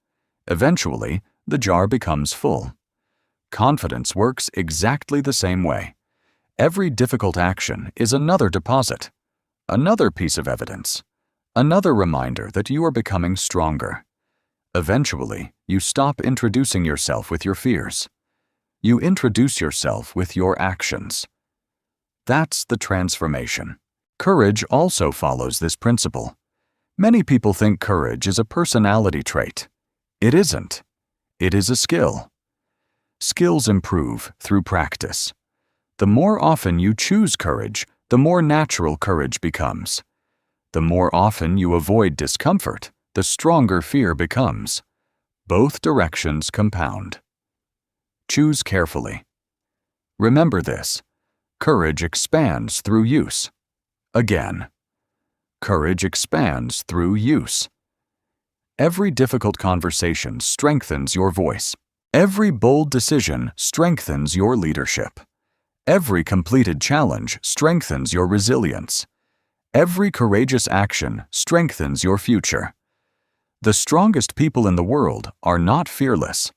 Eventually, the jar becomes full. Confidence works exactly the same way. Every difficult action is another deposit, another piece of evidence, another reminder that you are becoming stronger. Eventually, you stop introducing yourself with your fears. You introduce yourself with your actions. That's the transformation. Courage also follows this principle. Many people think courage is a personality trait. It isn't. It is a skill. Skills improve through practice. The more often you choose courage, the more natural courage becomes. The more often you avoid discomfort, the stronger fear becomes. Both directions compound. Choose carefully. Remember this. Courage expands through use. Again. Courage expands through use. Every difficult conversation strengthens your voice. Every bold decision strengthens your leadership. Every completed challenge strengthens your resilience. Every courageous action strengthens your future. The strongest people in the world are not fearless.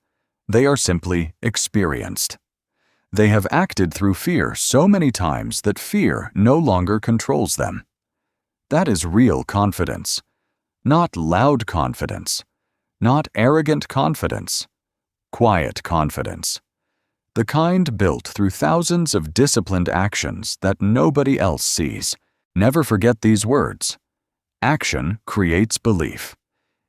They are simply experienced. They have acted through fear so many times that fear no longer controls them. That is real confidence, not loud confidence, not arrogant confidence, quiet confidence. The kind built through thousands of disciplined actions that nobody else sees. Never forget these words. Action creates belief.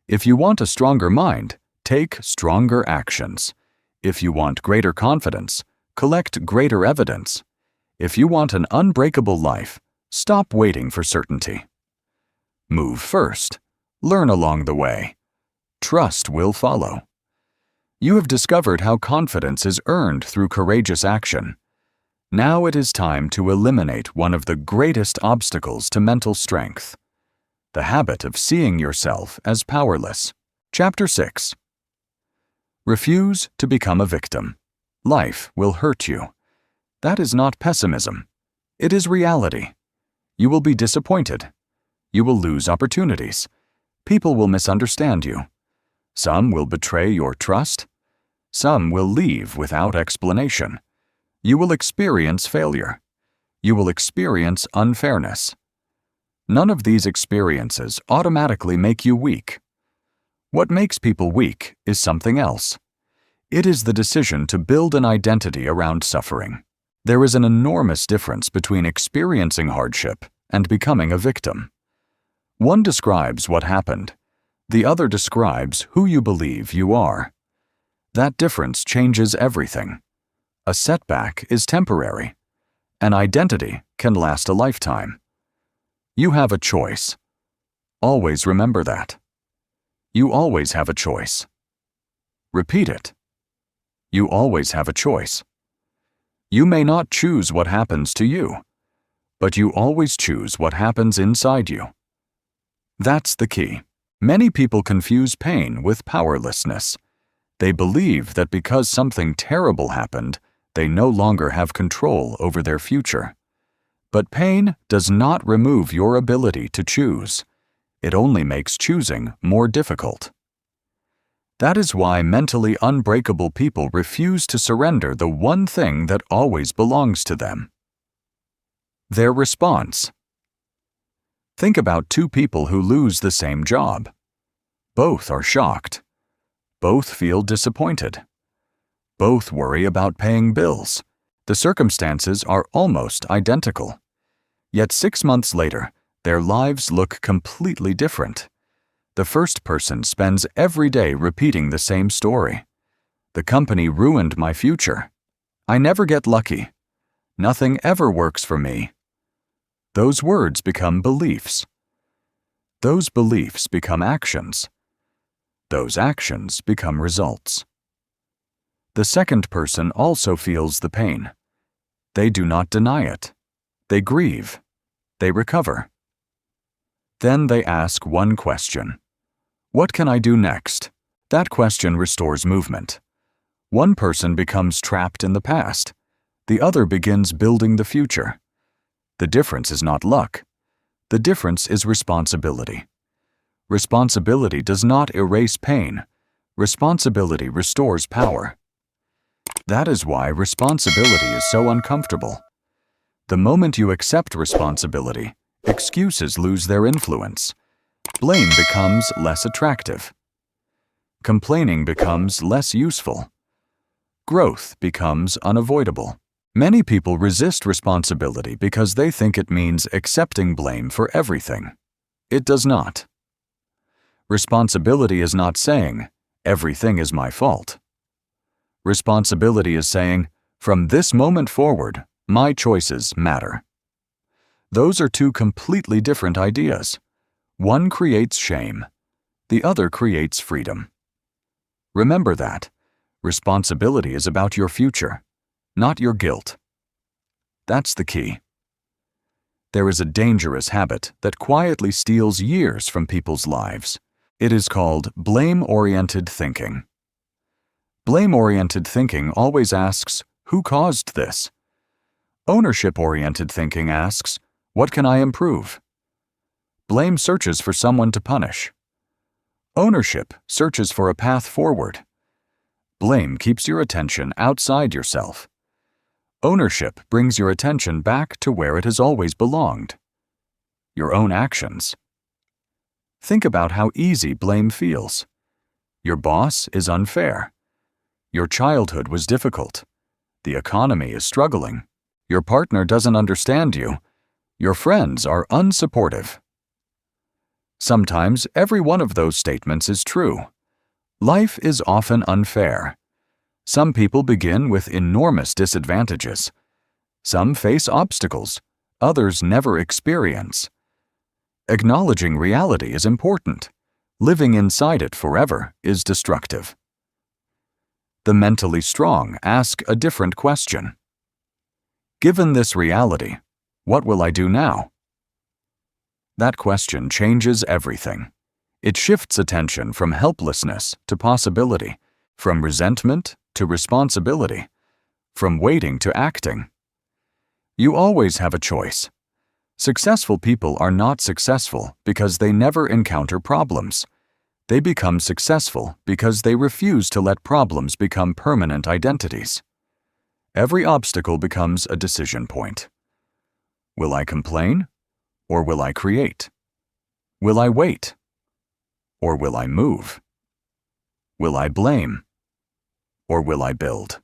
If you want a stronger mind, take stronger actions. If you want greater confidence, collect greater evidence. If you want an unbreakable life, stop waiting for certainty. Move first. Learn along the way. Trust will follow. You have discovered how confidence is earned through courageous action. Now it is time to eliminate one of the greatest obstacles to mental strength, the habit of seeing yourself as powerless. Chapter 6. Refuse to become a victim. Life will hurt you. That is not pessimism. It is reality. You will be disappointed. You will lose opportunities. People will misunderstand you. Some will betray your trust. Some will leave without explanation. You will experience failure. You will experience unfairness. None of these experiences automatically make you weak. What makes people weak is something else. It is the decision to build an identity around suffering. There is an enormous difference between experiencing hardship and becoming a victim. One describes what happened. The other describes who you believe you are. That difference changes everything. A setback is temporary. An identity can last a lifetime. You have a choice. Always remember that. You always have a choice. Repeat it. You always have a choice. You may not choose what happens to you, but you always choose what happens inside you. That's the key. Many people confuse pain with powerlessness. They believe that because something terrible happened, they no longer have control over their future. But pain does not remove your ability to choose. It only makes choosing more difficult. That is why mentally unbreakable people refuse to surrender the one thing that always belongs to them. Their response. Think about two people who lose the same job. Both are shocked. Both feel disappointed. Both worry about paying bills. The circumstances are almost identical. Yet 6 months later, their lives look completely different. The first person spends every day repeating the same story. The company ruined my future. I never get lucky. Nothing ever works for me. Those words become beliefs. Those beliefs become actions. Those actions become results. The second person also feels the pain. They do not deny it. They grieve. They recover. Then they ask one question. What can I do next? That question restores movement. One person becomes trapped in the past. The other begins building the future. The difference is not luck. The difference is responsibility. Responsibility does not erase pain. Responsibility restores power. That is why responsibility is so uncomfortable. The moment you accept responsibility, excuses lose their influence. Blame becomes less attractive. Complaining becomes less useful. Growth becomes unavoidable. Many people resist responsibility because they think it means accepting blame for everything. It does not. Responsibility is not saying, everything is my fault. Responsibility is saying, from this moment forward, my choices matter. Those are two completely different ideas. One creates shame. The other creates freedom. Remember that. Responsibility is about your future, not your guilt. That's the key. There is a dangerous habit that quietly steals years from people's lives. It is called blame-oriented thinking. Blame-oriented thinking always asks, who caused this? Ownership-oriented thinking asks, what can I improve? Blame searches for someone to punish. Ownership searches for a path forward. Blame keeps your attention outside yourself. Ownership brings your attention back to where it has always belonged: your own actions. Think about how easy blame feels. Your boss is unfair. Your childhood was difficult. The economy is struggling. Your partner doesn't understand you. Your friends are unsupportive. Sometimes every one of those statements is true. Life is often unfair. Some people begin with enormous disadvantages. Some face obstacles. Others never experience. Acknowledging reality is important. Living inside it forever is destructive. The mentally strong ask a different question. Given this reality, what will I do now? That question changes everything. It shifts attention from helplessness to possibility, from resentment to responsibility, from waiting to acting. You always have a choice. Successful people are not successful because they never encounter problems. They become successful because they refuse to let problems become permanent identities. Every obstacle becomes a decision point. Will I complain, or will I create? Will I wait, or will I move? Will I blame, or will I build?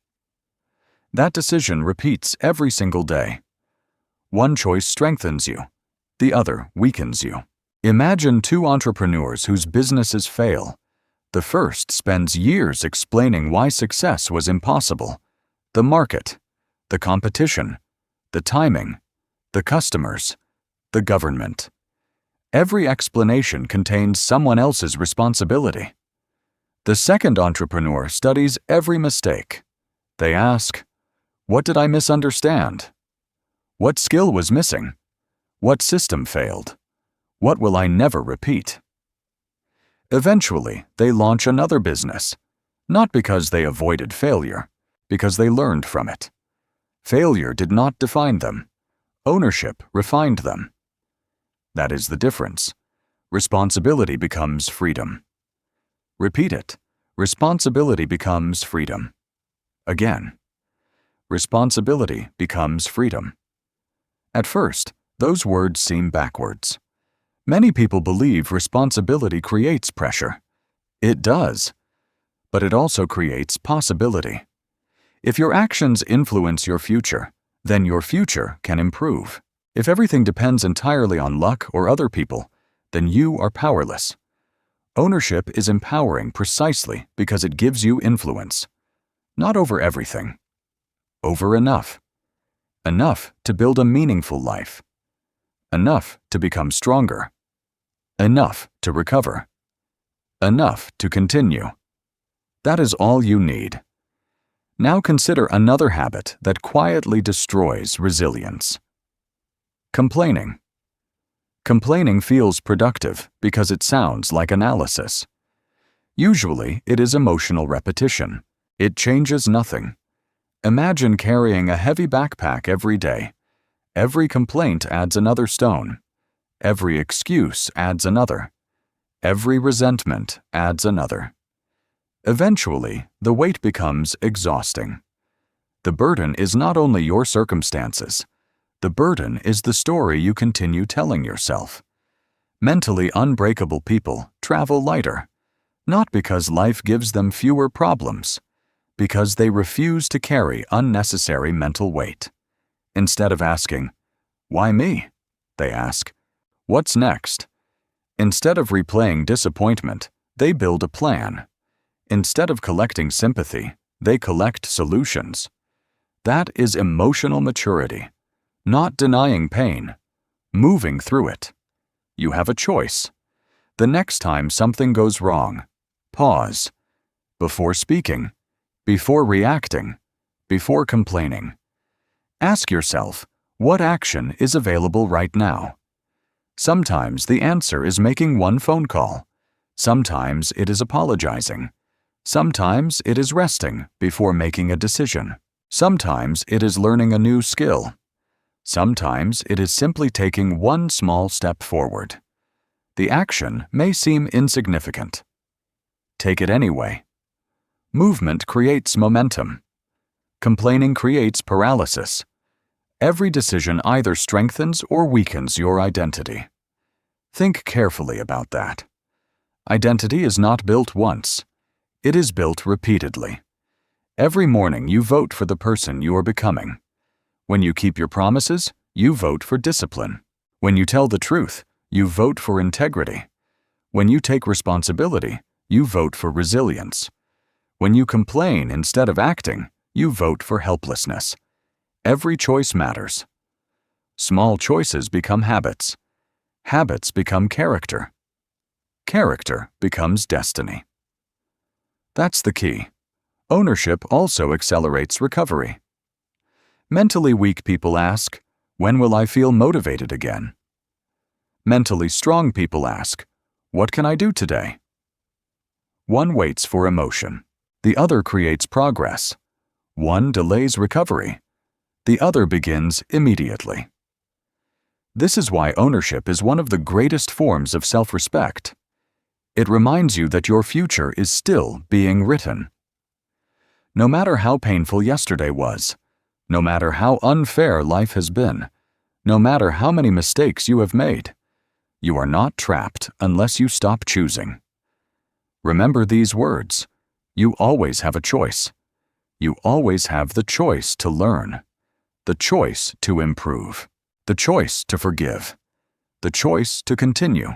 That decision repeats every single day. One choice strengthens you, the other weakens you. Imagine two entrepreneurs whose businesses fail. The first spends years explaining why success was impossible: the market, the competition, the timing, the customers, the government. Every explanation contains someone else's responsibility. The second entrepreneur studies every mistake. They ask, what did I misunderstand? What skill was missing? What system failed? What will I never repeat? Eventually, they launch another business, not because they avoided failure, because they learned from it. Failure did not define them. Ownership refined them. That is the difference. Responsibility becomes freedom. Repeat it. Responsibility becomes freedom. Again. Responsibility becomes freedom. At first, those words seem backwards. Many people believe responsibility creates pressure. It does. But it also creates possibility. If your actions influence your future, then your future can improve. If everything depends entirely on luck or other people, then you are powerless. Ownership is empowering precisely because it gives you influence. Not over everything. Over enough. Enough to build a meaningful life. Enough to become stronger. Enough to recover. Enough to continue. That is all you need. Now consider another habit that quietly destroys resilience. Complaining. Complaining feels productive because it sounds like analysis. Usually, it is emotional repetition. It changes nothing. Imagine carrying a heavy backpack every day. Every complaint adds another stone. Every excuse adds another. Every resentment adds another. Eventually, the weight becomes exhausting. The burden is not only your circumstances. The burden is the story you continue telling yourself. Mentally unbreakable people travel lighter, not because life gives them fewer problems, because they refuse to carry unnecessary mental weight. Instead of asking, "Why me?" they ask, "What's next?" Instead of replaying disappointment, they build a plan. Instead of collecting sympathy, they collect solutions. That is emotional maturity. Not denying pain, moving through it. You have a choice. The next time something goes wrong, pause. Before speaking, before reacting, before complaining. Ask yourself, what action is available right now? Sometimes the answer is making one phone call. Sometimes it is apologizing. Sometimes it is resting before making a decision. Sometimes it is learning a new skill. Sometimes it is simply taking one small step forward. The action may seem insignificant. Take it anyway. Movement creates momentum. Complaining creates paralysis. Every decision either strengthens or weakens your identity. Think carefully about that. Identity is not built once. It is built repeatedly. Every morning you vote for the person you are becoming. When you keep your promises, you vote for discipline. When you tell the truth, you vote for integrity. When you take responsibility, you vote for resilience. When you complain instead of acting, you vote for helplessness. Every choice matters. Small choices become habits. Habits become character. Character becomes destiny. That's the key. Ownership also accelerates recovery. Mentally weak people ask, "When will I feel motivated again?" Mentally strong people ask, "What can I do today?" One waits for emotion. The other creates progress. One delays recovery. The other begins immediately. This is why ownership is one of the greatest forms of self-respect. It reminds you that your future is still being written. No matter how painful yesterday was, no matter how unfair life has been, no matter how many mistakes you have made, you are not trapped unless you stop choosing. Remember these words. You always have a choice. You always have the choice to learn, the choice to improve, the choice to forgive, the choice to continue,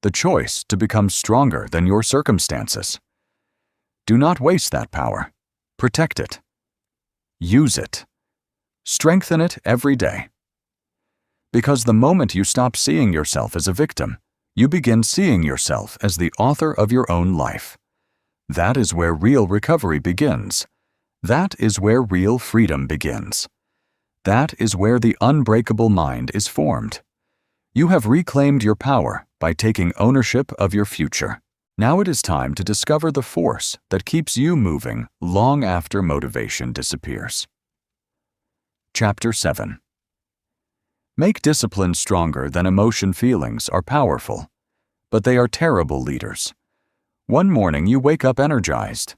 the choice to become stronger than your circumstances. Do not waste that power. Protect it. Use it. Strengthen it every day. Because the moment you stop seeing yourself as a victim, you begin seeing yourself as the author of your own life. That is where real recovery begins. That is where real freedom begins. That is where the unbreakable mind is formed. You have reclaimed your power by taking ownership of your future. Now it is time to discover the force that keeps you moving long after motivation disappears. Chapter 7. Make discipline stronger than emotion. Feelings are powerful, but they are terrible leaders. One morning you wake up energized.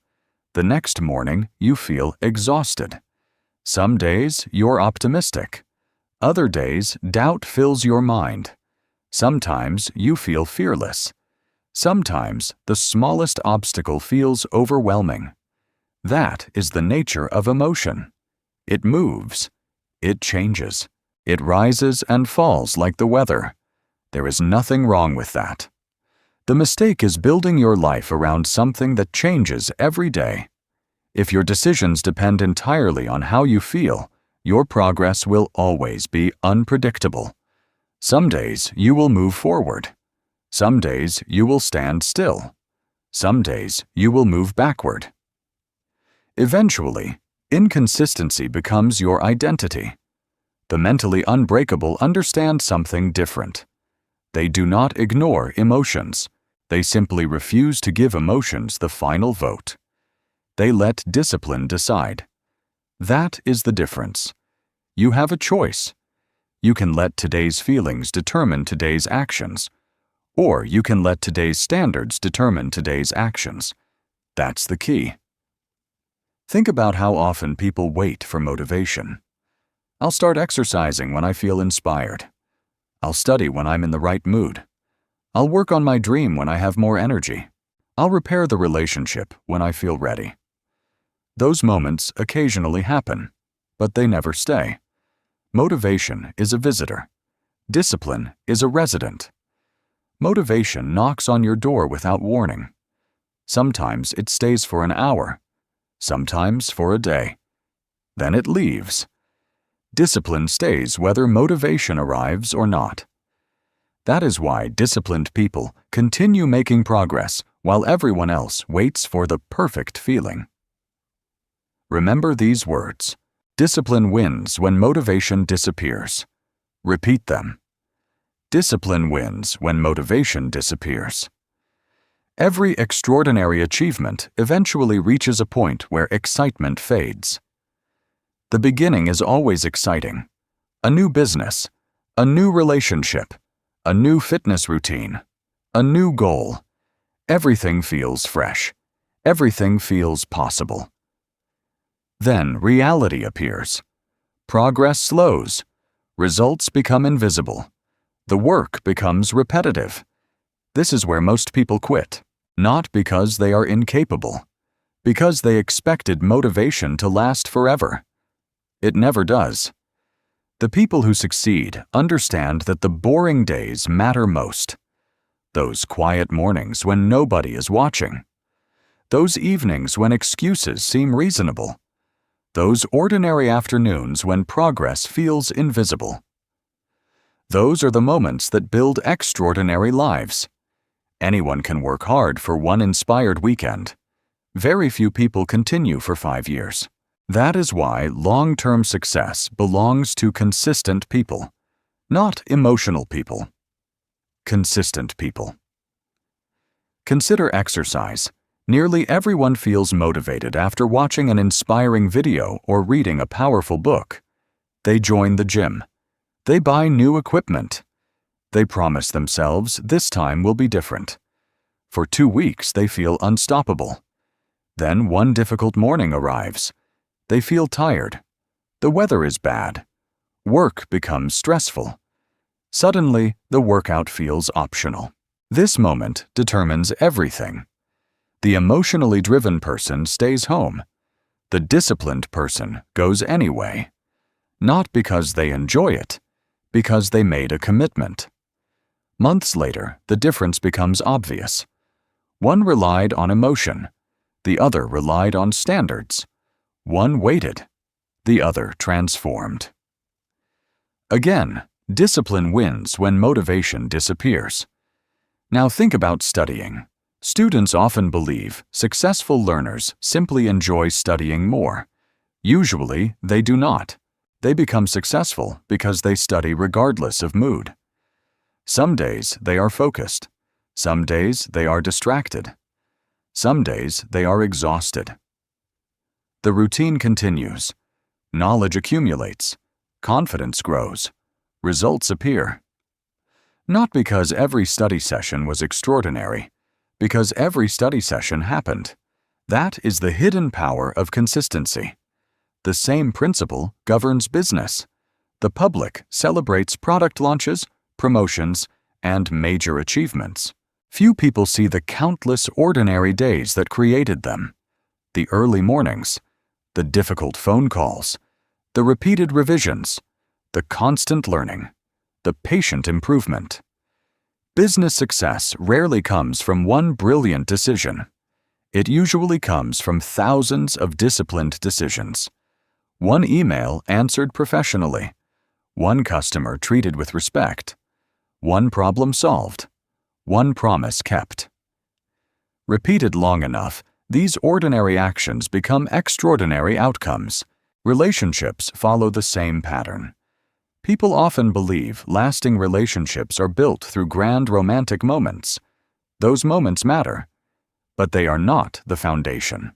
The next morning you feel exhausted. Some days you're optimistic. Other days doubt fills your mind. Sometimes you feel fearless. Sometimes the smallest obstacle feels overwhelming. That is the nature of emotion. It moves. It changes. It rises and falls like the weather. There is nothing wrong with that. The mistake is building your life around something that changes every day. If your decisions depend entirely on how you feel, your progress will always be unpredictable. Some days you will move forward. Some days you will stand still. Some days you will move backward. Eventually, inconsistency becomes your identity. The mentally unbreakable understand something different. They do not ignore emotions. They simply refuse to give emotions the final vote. They let discipline decide. That is the difference. You have a choice. You can let today's feelings determine today's actions, or you can let today's standards determine today's actions. That's the key. Think about how often people wait for motivation. I'll start exercising when I feel inspired. I'll study when I'm in the right mood. I'll work on my dream when I have more energy. I'll repair the relationship when I feel ready. Those moments occasionally happen, but they never stay. Motivation is a visitor. Discipline is a resident. Motivation knocks on your door without warning. Sometimes it stays for an hour, sometimes for a day. Then it leaves. Discipline stays whether motivation arrives or not. That is why disciplined people continue making progress while everyone else waits for the perfect feeling. Remember these words. Discipline wins when motivation disappears. Repeat them. Discipline wins when motivation disappears. Every extraordinary achievement eventually reaches a point where excitement fades. The beginning is always exciting. A new business, a new relationship, a new fitness routine, a new goal. Everything feels fresh. Everything feels possible. Then reality appears. Progress slows. Results become invisible. The work becomes repetitive. This is where most people quit, not because they are incapable, because they expected motivation to last forever. It never does. The people who succeed understand that the boring days matter most. Those quiet mornings when nobody is watching. Those evenings when excuses seem reasonable. Those ordinary afternoons when progress feels invisible. Those are the moments that build extraordinary lives. Anyone can work hard for one inspired weekend. Very few people continue for 5 years. That is why long-term success belongs to consistent people, not emotional people. Consistent people. Consider exercise. Nearly everyone feels motivated after watching an inspiring video or reading a powerful book. They join the gym. They buy new equipment. They promise themselves this time will be different. For 2 weeks, they feel unstoppable. Then one difficult morning arrives. They feel tired. The weather is bad. Work becomes stressful. Suddenly, the workout feels optional. This moment determines everything. The emotionally driven person stays home. The disciplined person goes anyway. Not because they enjoy it, because they made a commitment. Months later, the difference becomes obvious. One relied on emotion. The other relied on standards. One waited. The other transformed. Again, discipline wins when motivation disappears. Now think about studying. Students often believe successful learners simply enjoy studying more. Usually, they do not. They become successful because they study regardless of mood. Some days they are focused. Some days they are distracted. Some days they are exhausted. The routine continues. Knowledge accumulates. Confidence grows. Results appear. Not because every study session was extraordinary, because every study session happened. That is the hidden power of consistency. The same principle governs business. The public celebrates product launches, promotions, and major achievements. Few people see the countless ordinary days that created them. The early mornings, the difficult phone calls, the repeated revisions, the constant learning, the patient improvement. Business success rarely comes from one brilliant decision. It usually comes from thousands of disciplined decisions. One email answered professionally. One customer treated with respect. One problem solved. One promise kept. Repeated long enough, these ordinary actions become extraordinary outcomes. Relationships follow the same pattern. People often believe lasting relationships are built through grand romantic moments. Those moments matter, but they are not the foundation.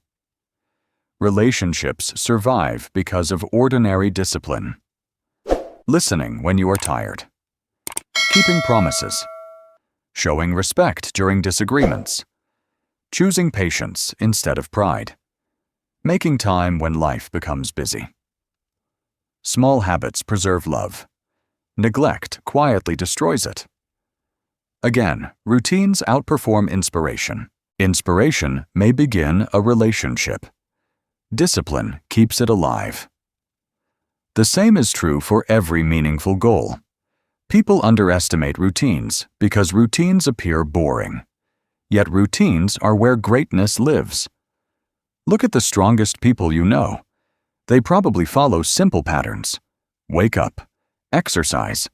Relationships survive because of ordinary discipline. Listening when you are tired. Keeping promises. Showing respect during disagreements. Choosing patience instead of pride. Making time when life becomes busy. Small habits preserve love. Neglect quietly destroys it. Again, routines outperform inspiration. Inspiration may begin a relationship. Discipline keeps it alive. The same is true for every meaningful goal. People underestimate routines because routines appear boring. Yet routines are where greatness lives. Look at the strongest people you know. They probably follow simple patterns. Wake up, exercise,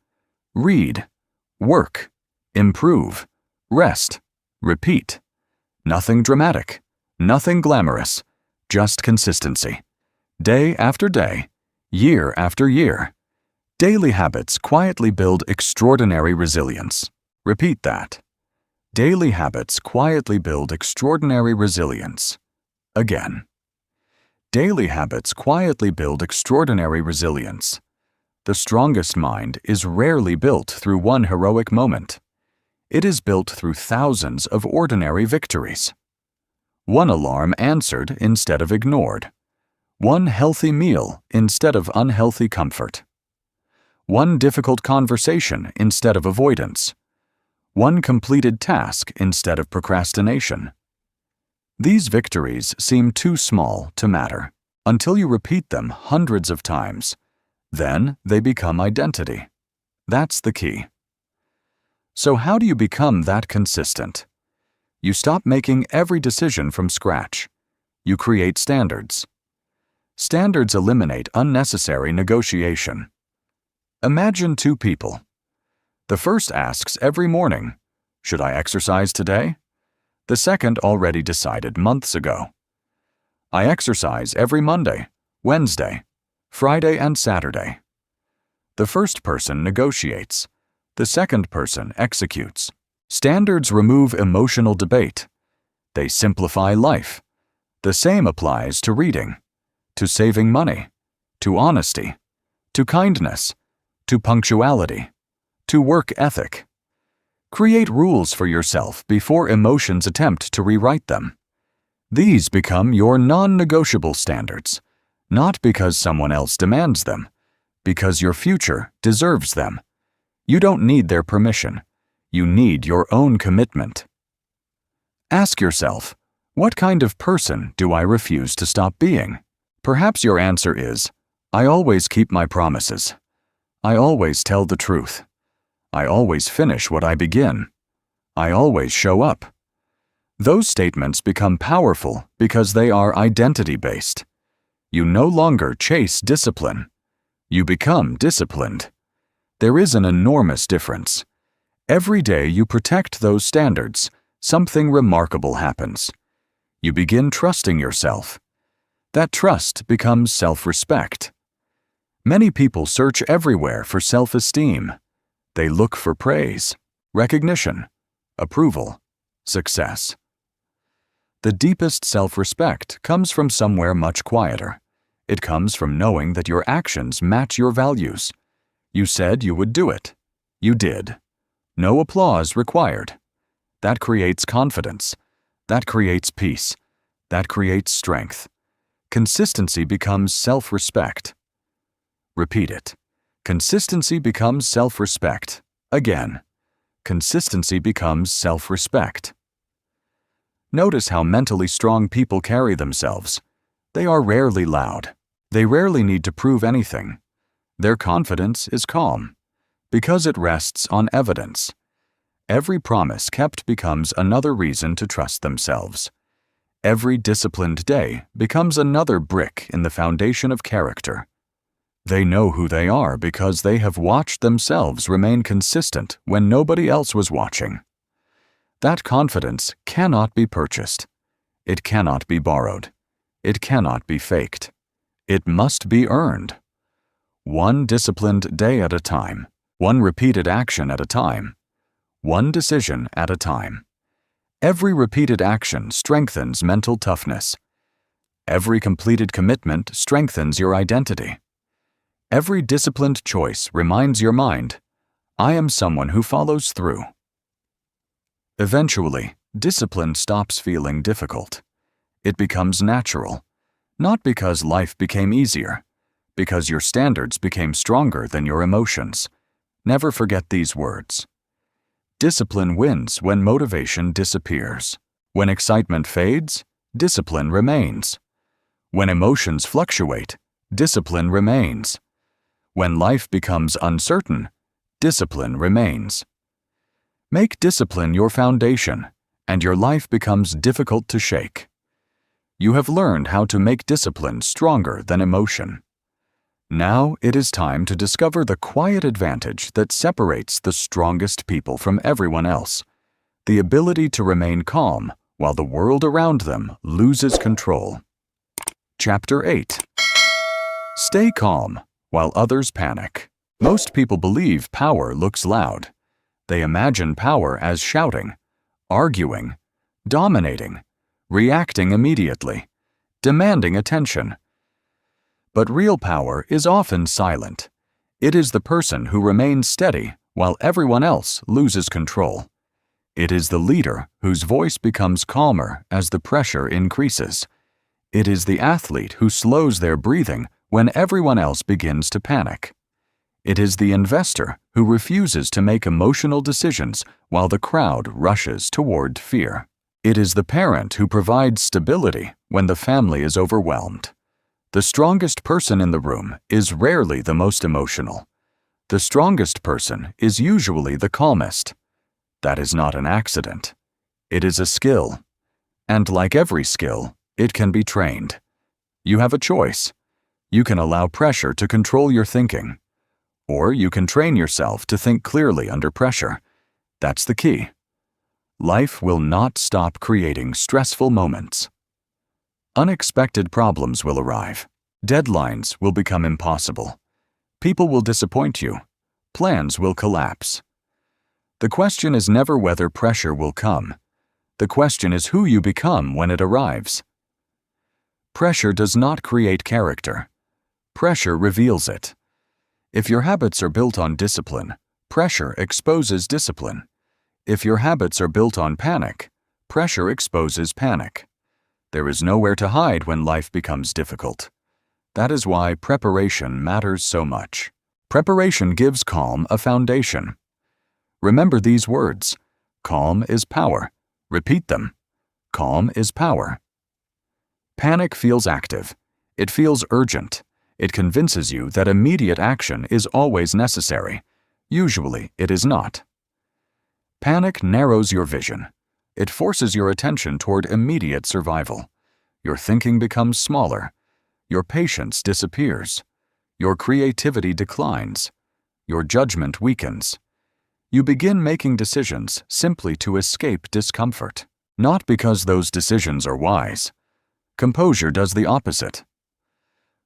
read, work, improve, rest, repeat. Nothing dramatic, nothing glamorous, just consistency. Day after day, year after year. Daily habits quietly build extraordinary resilience. Repeat that. Daily habits quietly build extraordinary resilience. Again. Daily habits quietly build extraordinary resilience. The strongest mind is rarely built through one heroic moment. It is built through thousands of ordinary victories. One alarm answered instead of ignored. One healthy meal instead of unhealthy comfort. One difficult conversation instead of avoidance. One completed task instead of procrastination. These victories seem too small to matter until you repeat them hundreds of times. Then they become identity. That's the key. So how do you become that consistent? You stop making every decision from scratch. You create standards. Standards eliminate unnecessary negotiation. Imagine two people. The first asks every morning, "Should I exercise today?" The second already decided months ago. "I exercise every Monday, Wednesday, Friday, and Saturday." The first person negotiates. The second person executes. Standards remove emotional debate. They simplify life. The same applies to reading, to saving money, to honesty, to kindness, to punctuality, to work ethic. Create rules for yourself before emotions attempt to rewrite them. These become your non-negotiable standards, not because someone else demands them, because your future deserves them. You don't need their permission. You need your own commitment. Ask yourself, what kind of person do I refuse to stop being? Perhaps your answer is, I always keep my promises. I always tell the truth. I always finish what I begin. I always show up. Those statements become powerful because they are identity-based. You no longer chase discipline. You become disciplined. There is an enormous difference. Every day you protect those standards, something remarkable happens. You begin trusting yourself. That trust becomes self-respect. Many people search everywhere for self-esteem. They look for praise, recognition, approval, success. The deepest self-respect comes from somewhere much quieter. It comes from knowing that your actions match your values. You said you would do it. You did. No applause required. That creates confidence. That creates peace. That creates strength. Consistency becomes self-respect. Repeat it. Consistency becomes self-respect. Again. Consistency becomes self-respect. Notice how mentally strong people carry themselves. They are rarely loud. They rarely need to prove anything. Their confidence is calm, because it rests on evidence. Every promise kept becomes another reason to trust themselves. Every disciplined day becomes another brick in the foundation of character. They know who they are because they have watched themselves remain consistent when nobody else was watching. That confidence cannot be purchased. It cannot be borrowed. It cannot be faked. It must be earned. One disciplined day at a time, one repeated action at a time, one decision at a time. Every repeated action strengthens mental toughness. Every completed commitment strengthens your identity. Every disciplined choice reminds your mind, I am someone who follows through. Eventually, discipline stops feeling difficult. It becomes natural, not because life became easier, because your standards became stronger than your emotions. Never forget these words. Discipline wins when motivation disappears. When excitement fades, discipline remains. When emotions fluctuate, discipline remains. When life becomes uncertain, discipline remains. Make discipline your foundation, and your life becomes difficult to shake. You have learned how to make discipline stronger than emotion. Now it is time to discover the quiet advantage that separates the strongest people from everyone else, the ability to remain calm while the world around them loses control. Chapter 8. Stay calm while others panic. Most people believe power looks loud. They imagine power as shouting, arguing, dominating, reacting immediately, demanding attention. But real power is often silent. It is the person who remains steady while everyone else loses control. It is the leader whose voice becomes calmer as the pressure increases. It is the athlete who slows their breathing when everyone else begins to panic. It is the investor who refuses to make emotional decisions while the crowd rushes toward fear. It is the parent who provides stability when the family is overwhelmed. The strongest person in the room is rarely the most emotional. The strongest person is usually the calmest. That is not an accident. It is a skill. And like every skill, it can be trained. You have a choice. You can allow pressure to control your thinking. Or you can train yourself to think clearly under pressure. That's the key. Life will not stop creating stressful moments. Unexpected problems will arrive. Deadlines will become impossible. People will disappoint you. Plans will collapse. The question is never whether pressure will come. The question is who you become when it arrives. Pressure does not create character. Pressure reveals it. If your habits are built on discipline, pressure exposes discipline. If your habits are built on panic, pressure exposes panic. There is nowhere to hide when life becomes difficult. That is why preparation matters so much. Preparation gives calm a foundation. Remember these words. Calm is power. Repeat them. Calm is power. Panic feels active. It feels urgent. It convinces you that immediate action is always necessary. Usually, it is not. Panic narrows your vision. It forces your attention toward immediate survival. Your thinking becomes smaller. Your patience disappears. Your creativity declines. Your judgment weakens. You begin making decisions simply to escape discomfort, not because those decisions are wise. Composure does the opposite.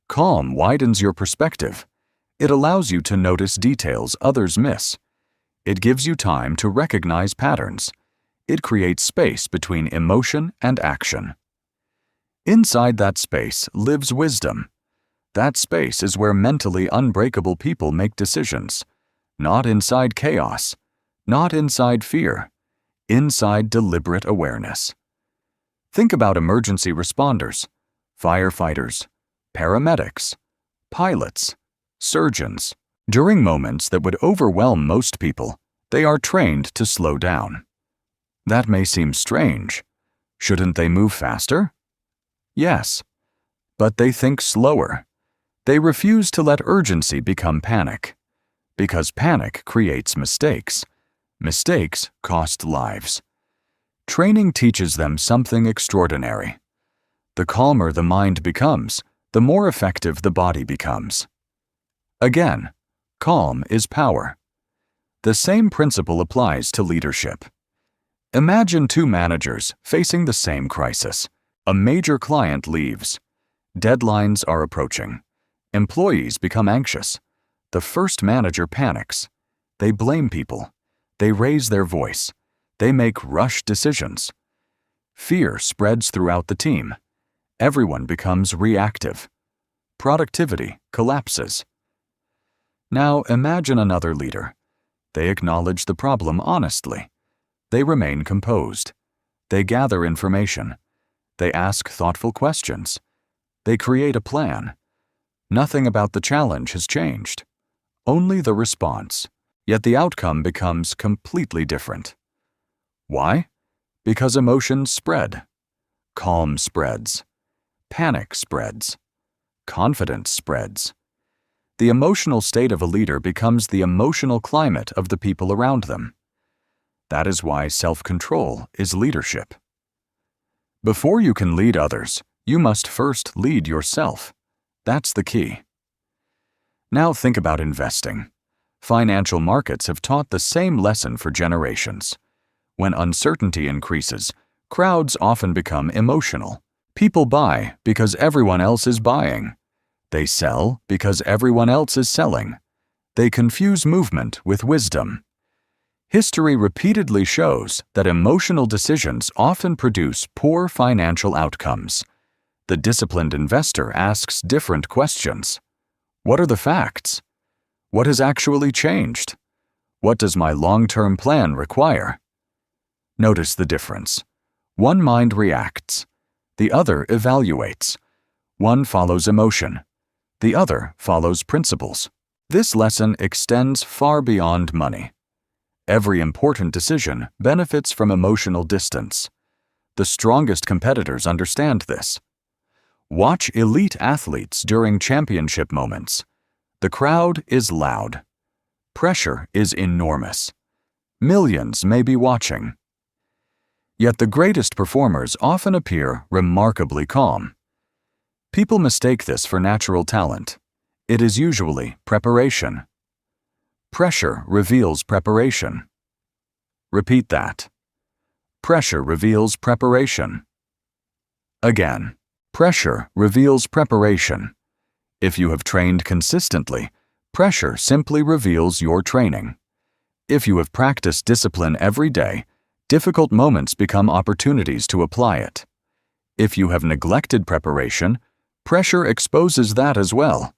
Calm widens your perspective. It allows you to notice details others miss. It gives you time to recognize patterns. It creates space between emotion and action. Inside that space lives wisdom. That space is where mentally unbreakable people make decisions. Not inside chaos. Not inside fear. Inside deliberate awareness. Think about emergency responders, firefighters, paramedics, pilots, surgeons. During moments that would overwhelm most people, they are trained to slow down. That may seem strange. Shouldn't they move faster? Yes, but they think slower. They refuse to let urgency become panic, because panic creates mistakes. Mistakes cost lives. Training teaches them something extraordinary. The calmer the mind becomes, the more effective the body becomes. Again, calm is power. The same principle applies to leadership. Imagine two managers facing the same crisis. A major client leaves. Deadlines are approaching. Employees become anxious. The first manager panics. They blame people. They raise their voice. They make rush decisions. Fear spreads throughout the team. Everyone becomes reactive. Productivity collapses. Now imagine another leader. They acknowledge the problem honestly. They remain composed. They gather information. They ask thoughtful questions. They create a plan. Nothing about the challenge has changed. Only the response. Yet the outcome becomes completely different. Why? Because emotions spread. Calm spreads. Panic spreads. Confidence spreads. The emotional state of a leader becomes the emotional climate of the people around them. That is why self-control is leadership. Before you can lead others, you must first lead yourself. That's the key. Now think about investing. Financial markets have taught the same lesson for generations. When uncertainty increases, crowds often become emotional. People buy because everyone else is buying. They sell because everyone else is selling. They confuse movement with wisdom. History repeatedly shows that emotional decisions often produce poor financial outcomes. The disciplined investor asks different questions. What are the facts? What has actually changed? What does my long-term plan require? Notice the difference. One mind reacts. The other evaluates. One follows emotion. The other follows principles. This lesson extends far beyond money. Every important decision benefits from emotional distance. The strongest competitors understand this. Watch elite athletes during championship moments. The crowd is loud. Pressure is enormous. Millions may be watching. Yet the greatest performers often appear remarkably calm. People mistake this for natural talent. It is usually preparation. Pressure reveals preparation. Repeat that. Pressure reveals preparation. Again, pressure reveals preparation. If you have trained consistently, pressure simply reveals your training. If you have practiced discipline every day, difficult moments become opportunities to apply it. If you have neglected preparation, pressure exposes that as well.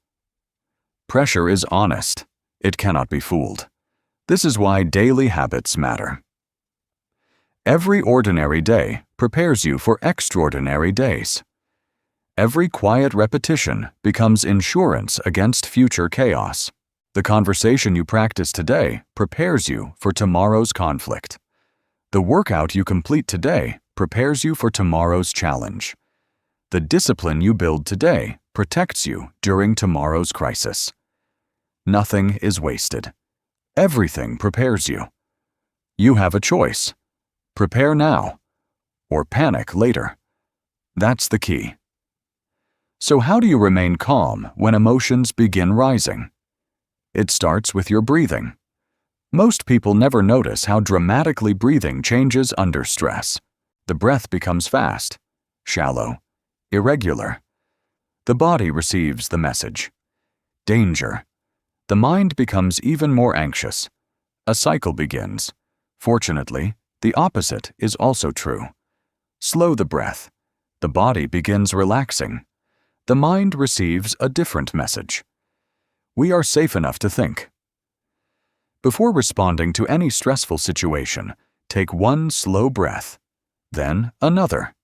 Pressure is honest. It cannot be fooled. This is why daily habits matter. Every ordinary day prepares you for extraordinary days. Every quiet repetition becomes insurance against future chaos. The conversation you practice today prepares you for tomorrow's conflict. The workout you complete today prepares you for tomorrow's challenge. The discipline you build today protects you during tomorrow's crisis. Nothing is wasted. Everything prepares you. You have a choice. Prepare now, or panic later. That's the key. So how do you remain calm when emotions begin rising? It starts with your breathing. Most people never notice how dramatically breathing changes under stress. The breath becomes fast, shallow, irregular. The body receives the message. Danger. The mind becomes even more anxious. A cycle begins. Fortunately, the opposite is also true. Slow the breath. The body begins relaxing. The mind receives a different message. We are safe enough to think. Before responding to any stressful situation, take one slow breath, then another,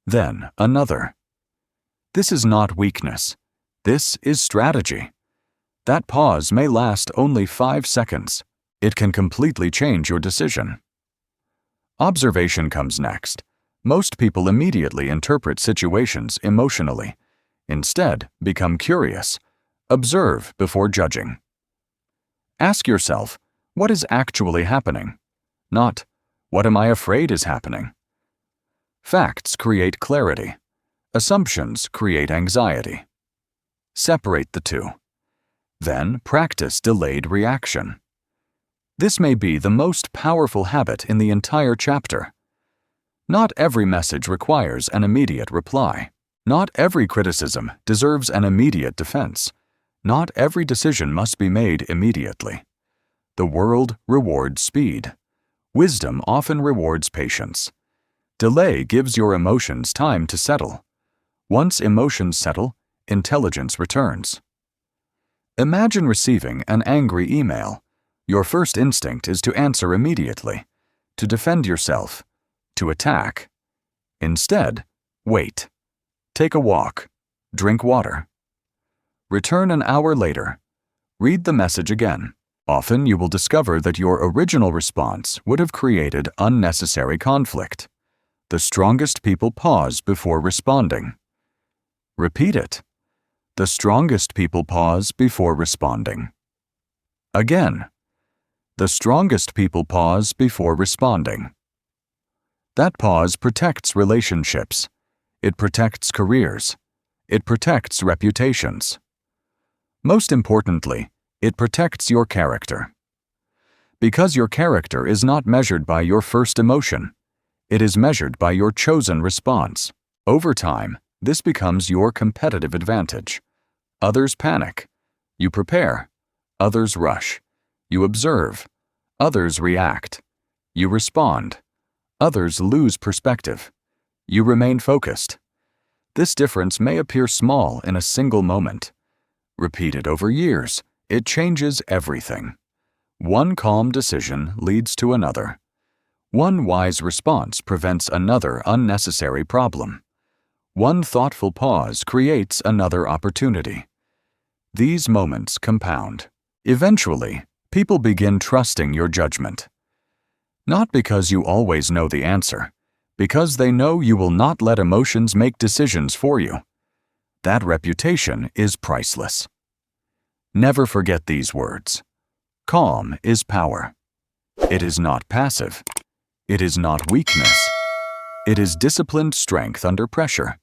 then another. This is not weakness. This is strategy. That pause may last only 5 seconds. It can completely change your decision. Observation comes next. Most people immediately interpret situations emotionally. Instead, become curious. Observe before judging. Ask yourself, what is actually happening? Not, what am I afraid is happening? Facts create clarity. Assumptions create anxiety. Separate the two. Then practice delayed reaction. This may be the most powerful habit in the entire chapter. Not every message requires an immediate reply. Not every criticism deserves an immediate defense. Not every decision must be made immediately. The world rewards speed. Wisdom often rewards patience. Delay gives your emotions time to settle. Once emotions settle, intelligence returns. Imagine receiving an angry email. Your first instinct is to answer immediately, to defend yourself, to attack. Instead, wait. Take a walk. Drink water. Return an hour later. Read the message again. Often you will discover that your original response would have created unnecessary conflict. The strongest people pause before responding. Repeat it. The strongest people pause before responding. Again. The strongest people pause before responding. That pause protects relationships. It protects careers. It protects reputations. Most importantly, it protects your character. Because your character is not measured by your first emotion. It is measured by your chosen response. Over time, this becomes your competitive advantage. Others panic. You prepare. Others rush. You observe. Others react. You respond. Others lose perspective. You remain focused. This difference may appear small in a single moment. Repeated over years, it changes everything. One calm decision leads to another. One wise response prevents another unnecessary problem. One thoughtful pause creates another opportunity. These moments compound. Eventually, people begin trusting your judgment. Not because you always know the answer, because they know you will not let emotions make decisions for you. That reputation is priceless. Never forget these words. Calm is power. It is not passive. It is not weakness. It is disciplined strength under pressure.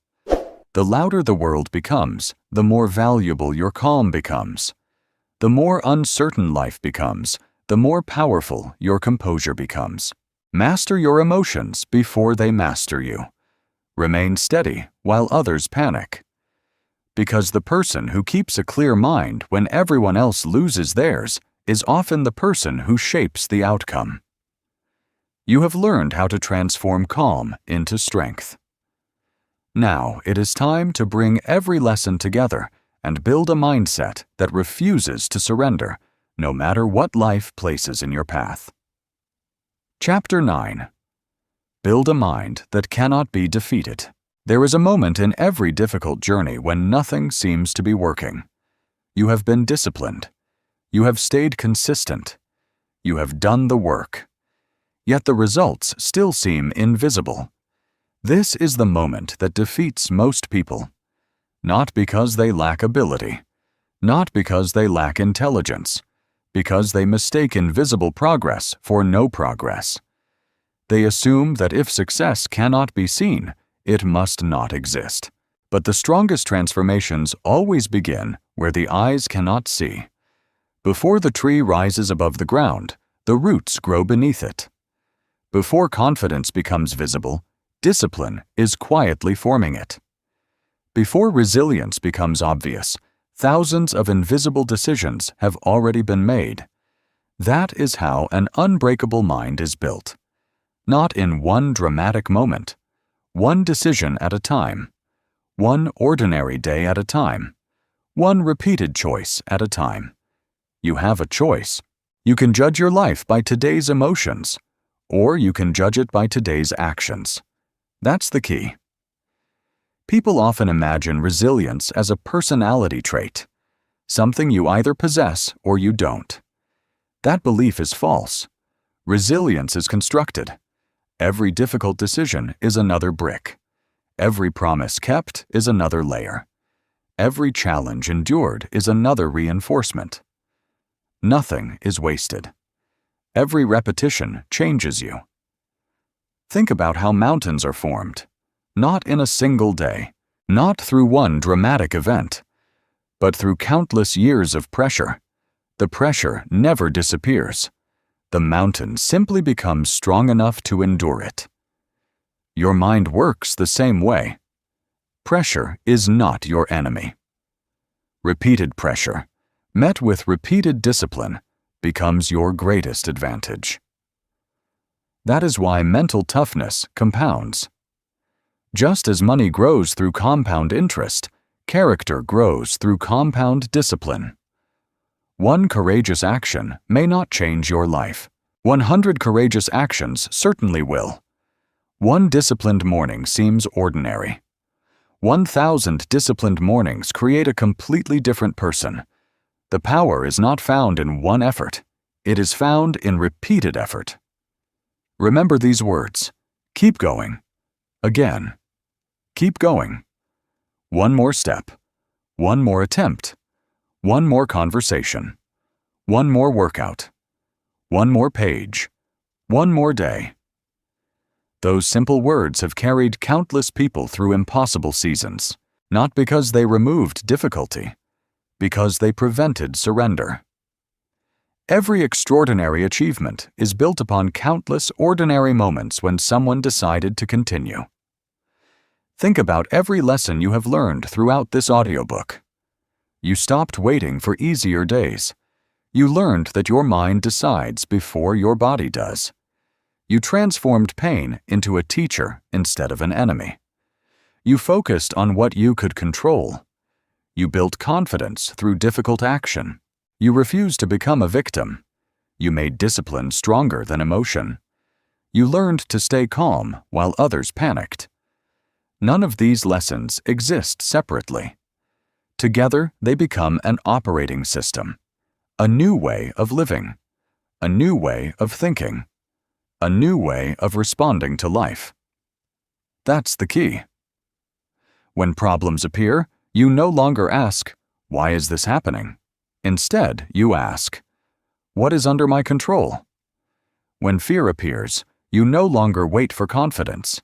The louder the world becomes, the more valuable your calm becomes. The more uncertain life becomes, the more powerful your composure becomes. Master your emotions before they master you. Remain steady while others panic. Because the person who keeps a clear mind when everyone else loses theirs is often the person who shapes the outcome. You have learned how to transform calm into strength. Now it is time to bring every lesson together and build a mindset that refuses to surrender, no matter what life places in your path. Chapter 9. Build a mind that cannot be defeated. There is a moment in every difficult journey when nothing seems to be working. You have been disciplined. You have stayed consistent. You have done the work. Yet the results still seem invisible. This is the moment that defeats most people. Not because they lack ability. Not because they lack intelligence. Because they mistake invisible progress for no progress. They assume that if success cannot be seen, it must not exist. But the strongest transformations always begin where the eyes cannot see. Before the tree rises above the ground, the roots grow beneath it. Before confidence becomes visible, discipline is quietly forming it. Before resilience becomes obvious, thousands of invisible decisions have already been made. That is how an unbreakable mind is built. Not in one dramatic moment, one decision at a time, one ordinary day at a time, one repeated choice at a time. You have a choice. You can judge your life by today's emotions, or you can judge it by today's actions. That's the key. People often imagine resilience as a personality trait, something you either possess or you don't. That belief is false. Resilience is constructed. Every difficult decision is another brick. Every promise kept is another layer. Every challenge endured is another reinforcement. Nothing is wasted. Every repetition changes you. Think about how mountains are formed. Not in a single day, not through one dramatic event, but through countless years of pressure. The pressure never disappears. The mountain simply becomes strong enough to endure it. Your mind works the same way. Pressure is not your enemy. Repeated pressure, met with repeated discipline, becomes your greatest advantage. That is why mental toughness compounds. Just as money grows through compound interest, character grows through compound discipline. One courageous action may not change your life. 100 courageous actions certainly will. One disciplined morning seems ordinary. 1,000 disciplined mornings create a completely different person. The power is not found in one effort. It is found in repeated effort. Remember these words. Keep going. Again. Keep going. One more step. One more attempt. One more conversation. One more workout. One more page. One more day. Those simple words have carried countless people through impossible seasons, not because they removed difficulty, because they prevented surrender. Every extraordinary achievement is built upon countless ordinary moments when someone decided to continue. Think about every lesson you have learned throughout this audiobook. You stopped waiting for easier days. You learned that your mind decides before your body does. You transformed pain into a teacher instead of an enemy. You focused on what you could control. You built confidence through difficult action. You refused to become a victim. You made discipline stronger than emotion. You learned to stay calm while others panicked. None of these lessons exist separately. Together, they become an operating system, a new way of living, a new way of thinking, a new way of responding to life. That's the key. When problems appear, you no longer ask, "Why is this happening?" Instead, you ask, "What is under my control?" When fear appears, you no longer wait for confidence.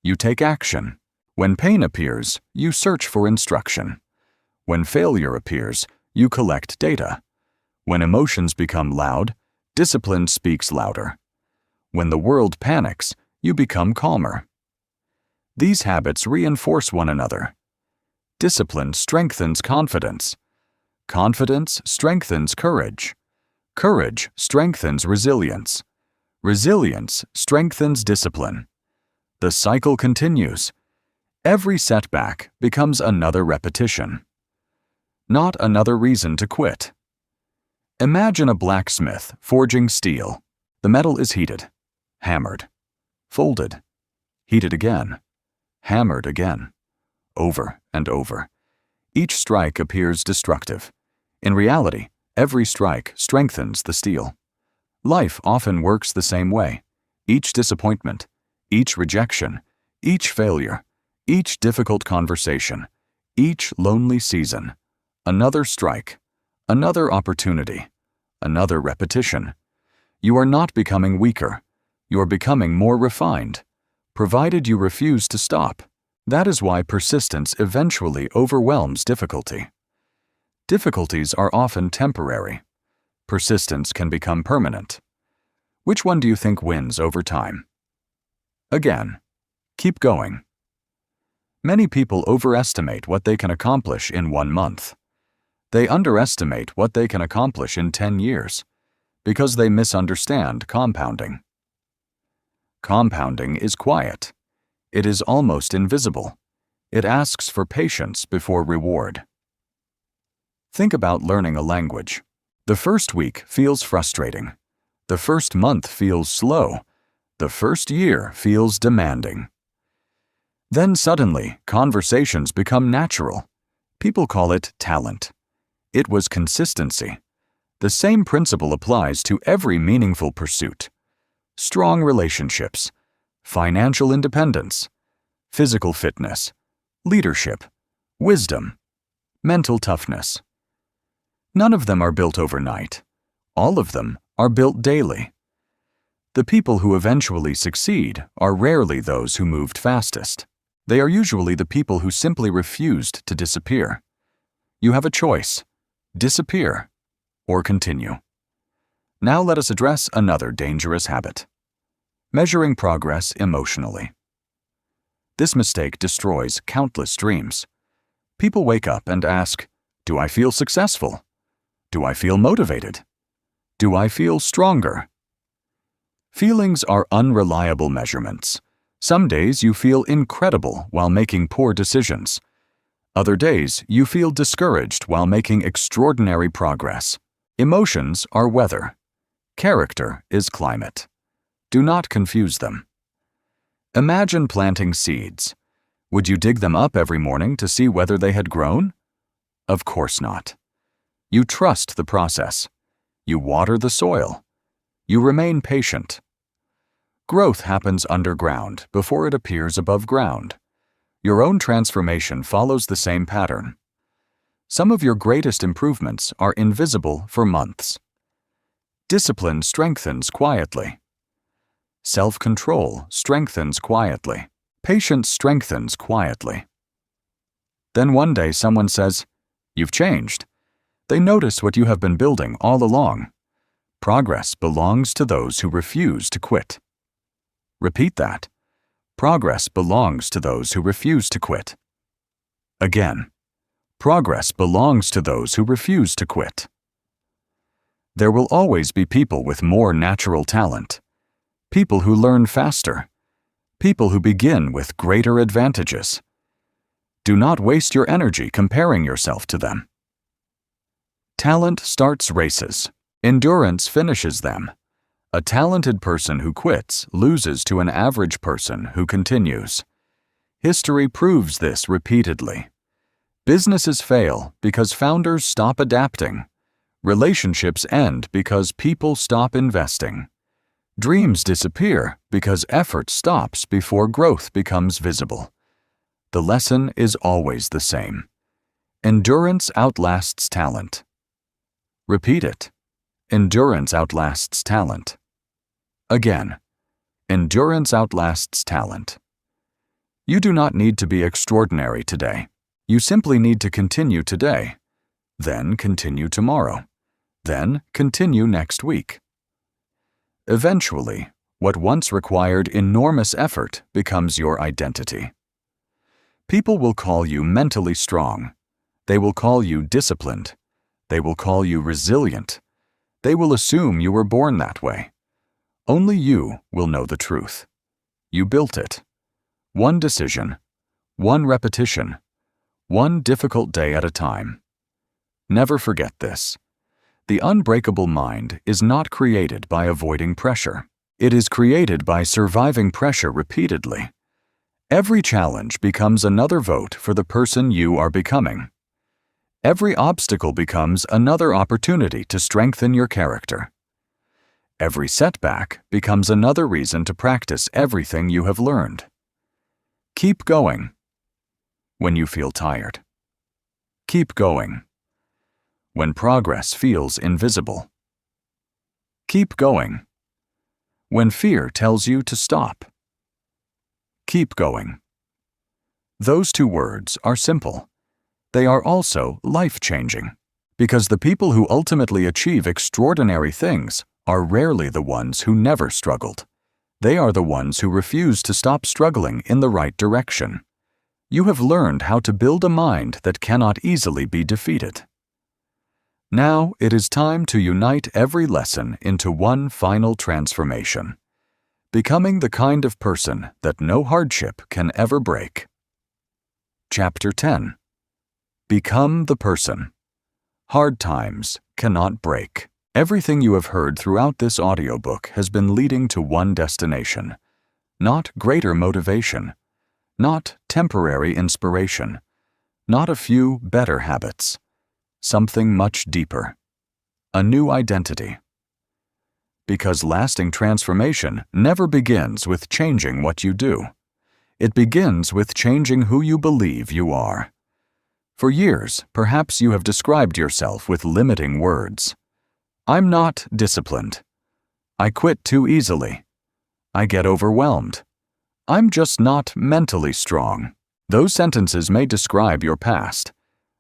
You take action. When pain appears, you search for instruction. When failure appears, you collect data. When emotions become loud, discipline speaks louder. When the world panics, you become calmer. These habits reinforce one another. Discipline strengthens confidence. Confidence strengthens courage. Courage strengthens resilience. Resilience strengthens discipline. The cycle continues. Every setback becomes another repetition. Not another reason to quit. Imagine a blacksmith forging steel. The metal is heated, hammered, folded, heated again, hammered again, over and over. Each strike appears destructive. In reality, every strike strengthens the steel. Life often works the same way. Each disappointment, each rejection, each failure, each difficult conversation, each lonely season, another strike, another opportunity, another repetition. You are not becoming weaker. You are becoming more refined, provided you refuse to stop. That is why persistence eventually overwhelms difficulty. Difficulties are often temporary. Persistence can become permanent. Which one do you think wins over time? Again, keep going. Many people overestimate what they can accomplish in 1 month. They underestimate what they can accomplish in 10 years because they misunderstand compounding. Compounding is quiet. It is almost invisible. It asks for patience before reward. Think about learning a language. The first week feels frustrating. The first month feels slow. The first year feels demanding. Then suddenly, conversations become natural. People call it talent. It was consistency. The same principle applies to every meaningful pursuit. Strong relationships, financial independence, physical fitness, leadership, wisdom, mental toughness. None of them are built overnight. All of them are built daily. The people who eventually succeed are rarely those who moved fastest. They are usually the people who simply refused to disappear. You have a choice: disappear or continue. Now let us address another dangerous habit: measuring progress emotionally. This mistake destroys countless dreams. People wake up and ask, "Do I feel successful? Do I feel motivated? Do I feel stronger?" Feelings are unreliable measurements. Some days you feel incredible while making poor decisions. Other days you feel discouraged while making extraordinary progress. Emotions are weather. Character is climate. Do not confuse them. Imagine planting seeds. Would you dig them up every morning to see whether they had grown? Of course not. You trust the process. You water the soil. You remain patient. Growth happens underground before it appears above ground. Your own transformation follows the same pattern. Some of your greatest improvements are invisible for months. Discipline strengthens quietly. Self-control strengthens quietly. Patience strengthens quietly. Then one day someone says, "You've changed." They notice what you have been building all along. Progress belongs to those who refuse to quit. Repeat that. Progress belongs to those who refuse to quit. Again. Progress belongs to those who refuse to quit. There will always be people with more natural talent. People who learn faster. People who begin with greater advantages. Do not waste your energy comparing yourself to them. Talent starts races. Endurance finishes them. A talented person who quits loses to an average person who continues. History proves this repeatedly. Businesses fail because founders stop adapting. Relationships end because people stop investing. Dreams disappear because effort stops before growth becomes visible. The lesson is always the same. Endurance outlasts talent. Repeat it. Endurance outlasts talent. Again. Endurance outlasts talent. You do not need to be extraordinary today. You simply need to continue today, then continue tomorrow, then continue next week. Eventually, what once required enormous effort becomes your identity. People will call you mentally strong. They will call you disciplined. They will call you resilient. They will assume you were born that way. Only you will know the truth. You built it. One decision, one repetition, one difficult day at a time. Never forget this. The unbreakable mind is not created by avoiding pressure. It is created by surviving pressure repeatedly. Every challenge becomes another vote for the person you are becoming. Every obstacle becomes another opportunity to strengthen your character. Every setback becomes another reason to practice everything you have learned. Keep going. When you feel tired. Keep going. When progress feels invisible. Keep going. When fear tells you to stop. Keep going. Those two words are simple. They are also life-changing, because the people who ultimately achieve extraordinary things are rarely the ones who never struggled. They are the ones who refuse to stop struggling in the right direction. You have learned how to build a mind that cannot easily be defeated. Now it is time to unite every lesson into one final transformation, becoming the kind of person that no hardship can ever break. Chapter 10. Become the person. Hard times cannot break. Everything you have heard throughout this audiobook has been leading to one destination, not greater motivation, not temporary inspiration, not a few better habits, something much deeper, a new identity. Because lasting transformation never begins with changing what you do. It begins with changing who you believe you are. For years, perhaps you have described yourself with limiting words. I'm not disciplined. I quit too easily. I get overwhelmed. I'm just not mentally strong. Those sentences may describe your past.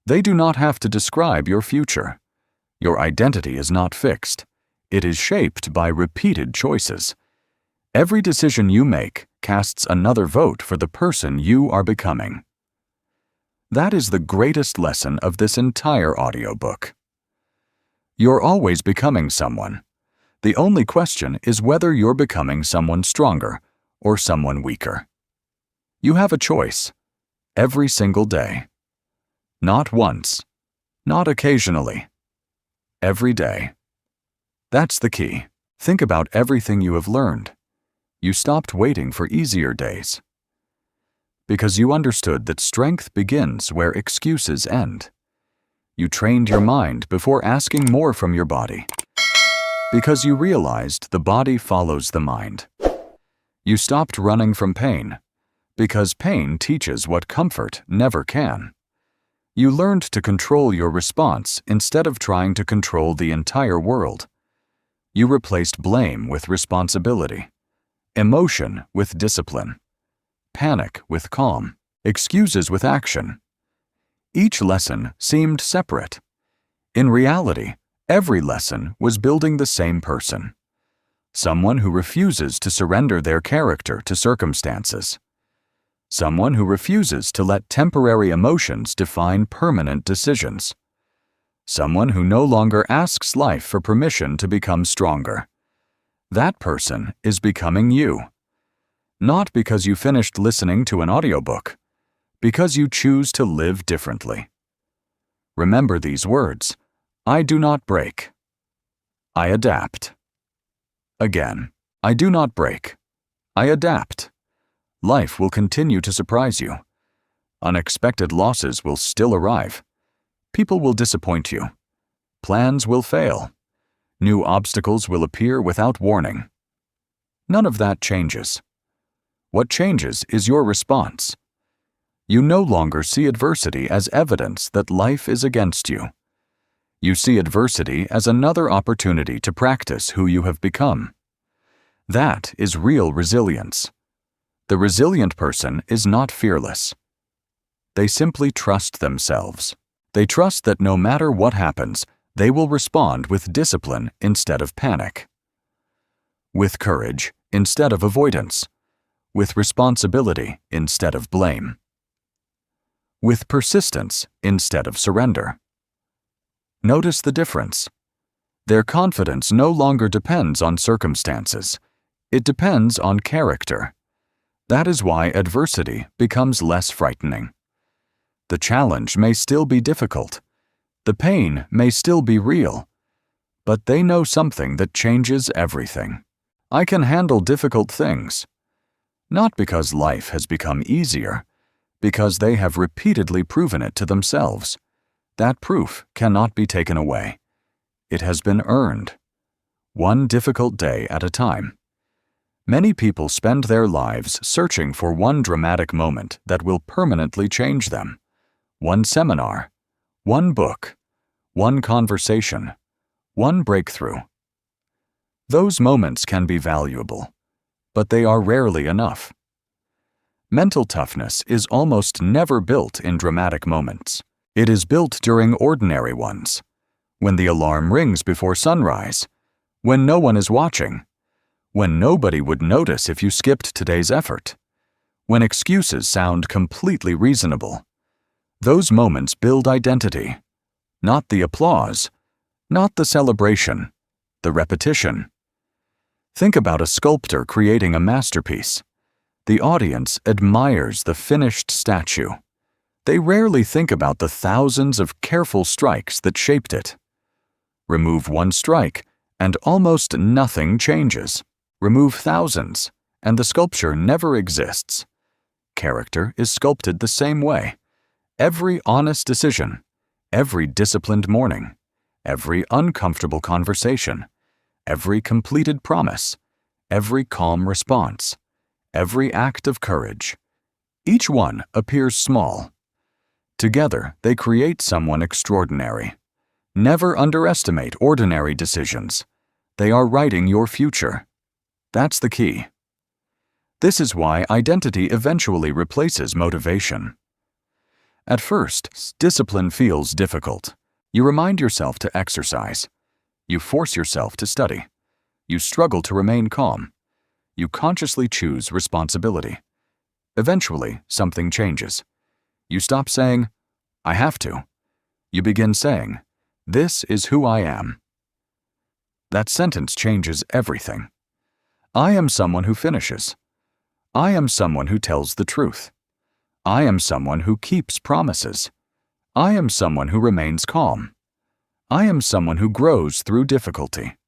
They do not have to describe your future. Your identity is not fixed. It is shaped by repeated choices. Every decision you make casts another vote for the person you are becoming. That is the greatest lesson of this entire audiobook. You're always becoming someone. The only question is whether you're becoming someone stronger or someone weaker. You have a choice, every single day. Not once, not occasionally, every day. That's the key. Think about everything you have learned. You stopped waiting for easier days. Because you understood that strength begins where excuses end. You trained your mind before asking more from your body. Because you realized the body follows the mind. You stopped running from pain, because pain teaches what comfort never can. You learned to control your response instead of trying to control the entire world. You replaced blame with responsibility, emotion with discipline, panic with calm, excuses with action. Each lesson seemed separate. In reality, every lesson was building the same person. Someone who refuses to surrender their character to circumstances. Someone who refuses to let temporary emotions define permanent decisions. Someone who no longer asks life for permission to become stronger. That person is becoming you. Not because you finished listening to an audiobook, because you choose to live differently. Remember these words: I do not break. I adapt. Again, I do not break. I adapt. Life will continue to surprise you. Unexpected losses will still arrive. People will disappoint you. Plans will fail. New obstacles will appear without warning. None of that changes. What changes is your response. You no longer see adversity as evidence that life is against you. You see adversity as another opportunity to practice who you have become. That is real resilience. The resilient person is not fearless. They simply trust themselves. They trust that no matter what happens, they will respond with discipline instead of panic, with courage instead of avoidance, with responsibility instead of blame, with persistence instead of surrender. Notice the difference. Their confidence no longer depends on circumstances. It depends on character. That is why adversity becomes less frightening. The challenge may still be difficult. The pain may still be real. But they know something that changes everything. I can handle difficult things. Not because life has become easier, because they have repeatedly proven it to themselves. That proof cannot be taken away. It has been earned. One difficult day at a time. Many people spend their lives searching for one dramatic moment that will permanently change them. One seminar, one book, one conversation, one breakthrough. Those moments can be valuable, but they are rarely enough. Mental toughness is almost never built in dramatic moments. It is built during ordinary ones, when the alarm rings before sunrise, when no one is watching, when nobody would notice if you skipped today's effort, when excuses sound completely reasonable. Those moments build identity, not the applause, not the celebration, the repetition. Think about a sculptor creating a masterpiece. The audience admires the finished statue. They rarely think about the thousands of careful strikes that shaped it. Remove one strike, and almost nothing changes. Remove thousands, and the sculpture never exists. Character is sculpted the same way. Every honest decision, every disciplined morning, every uncomfortable conversation, every completed promise, every calm response, every act of courage. Each one appears small. Together, they create someone extraordinary. Never underestimate ordinary decisions. They are writing your future. That's the key. This is why identity eventually replaces motivation. At first, discipline feels difficult. You remind yourself to exercise. You force yourself to study. You struggle to remain calm. You consciously choose responsibility. Eventually, something changes. You stop saying, "I have to." You begin saying, "This is who I am." That sentence changes everything. I am someone who finishes. I am someone who tells the truth. I am someone who keeps promises. I am someone who remains calm. I am someone who grows through difficulty.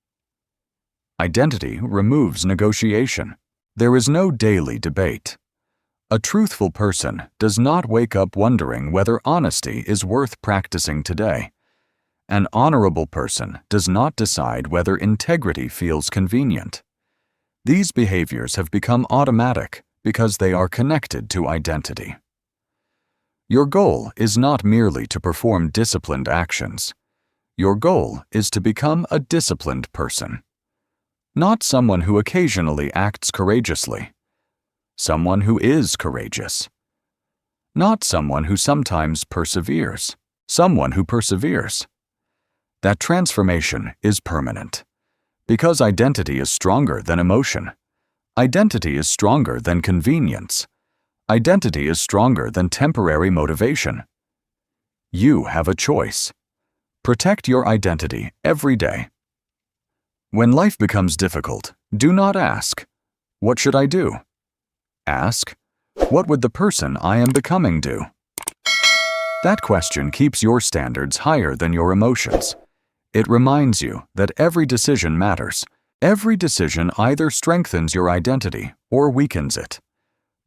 Identity removes negotiation. There is no daily debate. A truthful person does not wake up wondering whether honesty is worth practicing today. An honorable person does not decide whether integrity feels convenient. These behaviors have become automatic because they are connected to identity. Your goal is not merely to perform disciplined actions. Your goal is to become a disciplined person. Not someone who occasionally acts courageously. Someone who is courageous. Not someone who sometimes perseveres. Someone who perseveres. That transformation is permanent. Because identity is stronger than emotion. Identity is stronger than convenience. Identity is stronger than temporary motivation. You have a choice. Protect your identity every day. When life becomes difficult, do not ask, "What should I do?" Ask, "What would the person I am becoming do?" That question keeps your standards higher than your emotions. It reminds you that every decision matters. Every decision either strengthens your identity or weakens it.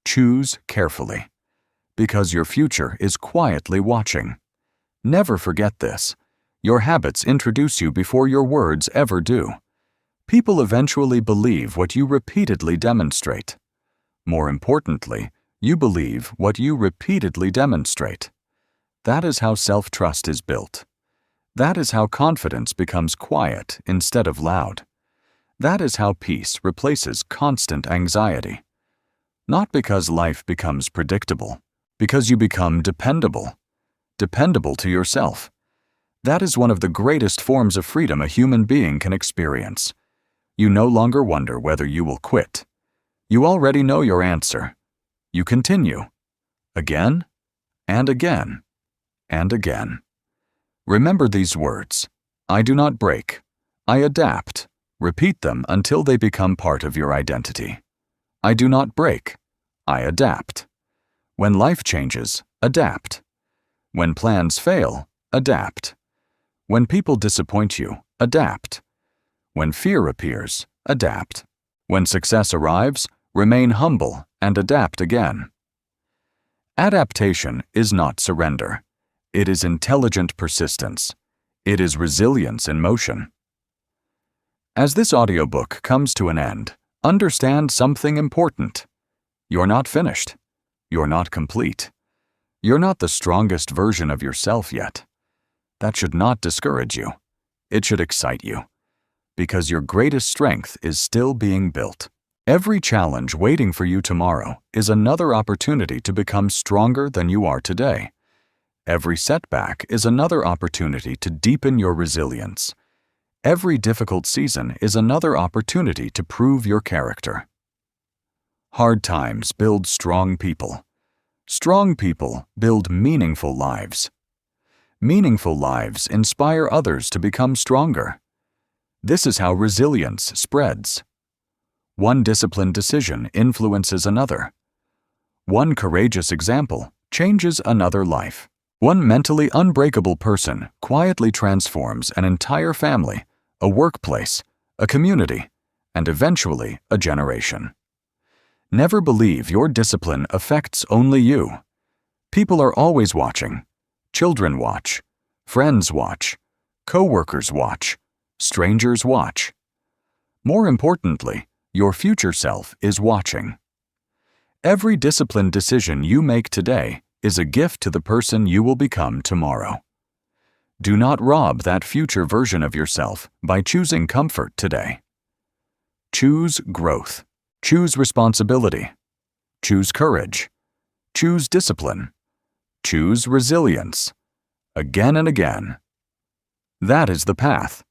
Choose carefully, because your future is quietly watching. Never forget this. Your habits introduce you before your words ever do. People eventually believe what you repeatedly demonstrate. More importantly, you believe what you repeatedly demonstrate. That is how self-trust is built. That is how confidence becomes quiet instead of loud. That is how peace replaces constant anxiety. Not because life becomes predictable, because you become dependable. Dependable to yourself. That is one of the greatest forms of freedom a human being can experience. You no longer wonder whether you will quit. You already know your answer. You continue. Again, and again, and again. Remember these words. I do not break. I adapt. Repeat them until they become part of your identity. I do not break. I adapt. When life changes, adapt. When plans fail, adapt. When people disappoint you, adapt. When fear appears, adapt. When success arrives, remain humble and adapt again. Adaptation is not surrender. It is intelligent persistence. It is resilience in motion. As this audiobook comes to an end, understand something important. You're not finished. You're not complete. You're not the strongest version of yourself yet. That should not discourage you. It should excite you. Because your greatest strength is still being built. Every challenge waiting for you tomorrow is another opportunity to become stronger than you are today. Every setback is another opportunity to deepen your resilience. Every difficult season is another opportunity to prove your character. Hard times build strong people. Strong people build meaningful lives. Meaningful lives inspire others to become stronger. This is how resilience spreads. One disciplined decision influences another. One courageous example changes another life. One mentally unbreakable person quietly transforms an entire family, a workplace, a community, and eventually a generation. Never believe your discipline affects only you. People are always watching. Children watch. Friends watch. Co-workers watch. Strangers watch. More importantly, your future self is watching. Every disciplined decision you make today is a gift to the person you will become tomorrow. Do not rob that future version of yourself by choosing comfort today. Choose growth. Choose responsibility. Choose courage. Choose discipline. Choose resilience. Again and again. That is the path.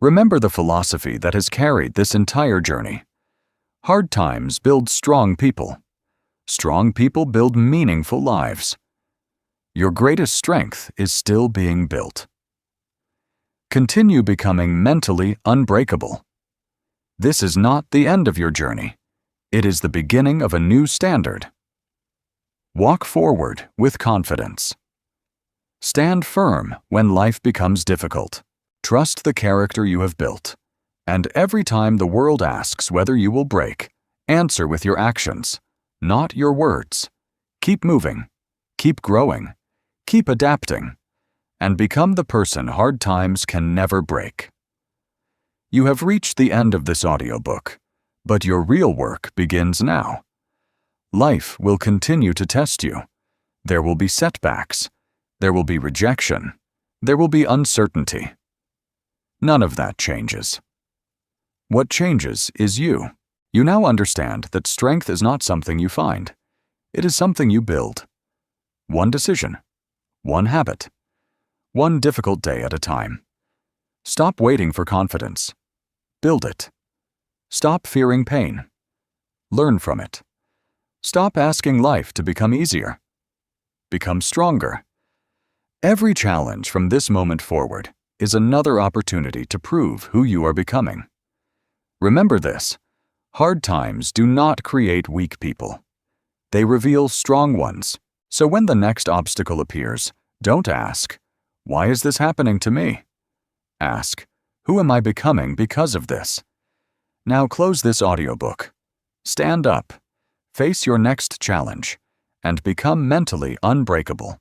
Remember the philosophy that has carried this entire journey. Hard times build strong people. Strong people build meaningful lives. Your greatest strength is still being built. Continue becoming mentally unbreakable. This is not the end of your journey. It is the beginning of a new standard. Walk forward with confidence. Stand firm when life becomes difficult. Trust the character you have built. And every time the world asks whether you will break, answer with your actions, not your words. Keep moving. Keep growing. Keep adapting. And become the person hard times can never break. You have reached the end of this audiobook, but your real work begins now. Life will continue to test you. There will be setbacks. There will be rejection. There will be uncertainty. None of that changes. What changes is you. You now understand that strength is not something you find. It is something you build. One decision. One habit. One difficult day at a time. Stop waiting for confidence. Build it. Stop fearing pain. Learn from it. Stop asking life to become easier. Become stronger. Every challenge from this moment forward is another opportunity to prove who you are becoming. Remember this: hard times do not create weak people. They reveal strong ones. So when the next obstacle appears, don't ask, "Why is this happening to me?" Ask, "Who am I becoming because of this?" Now close this audiobook. Stand up. Face your next challenge and become mentally unbreakable.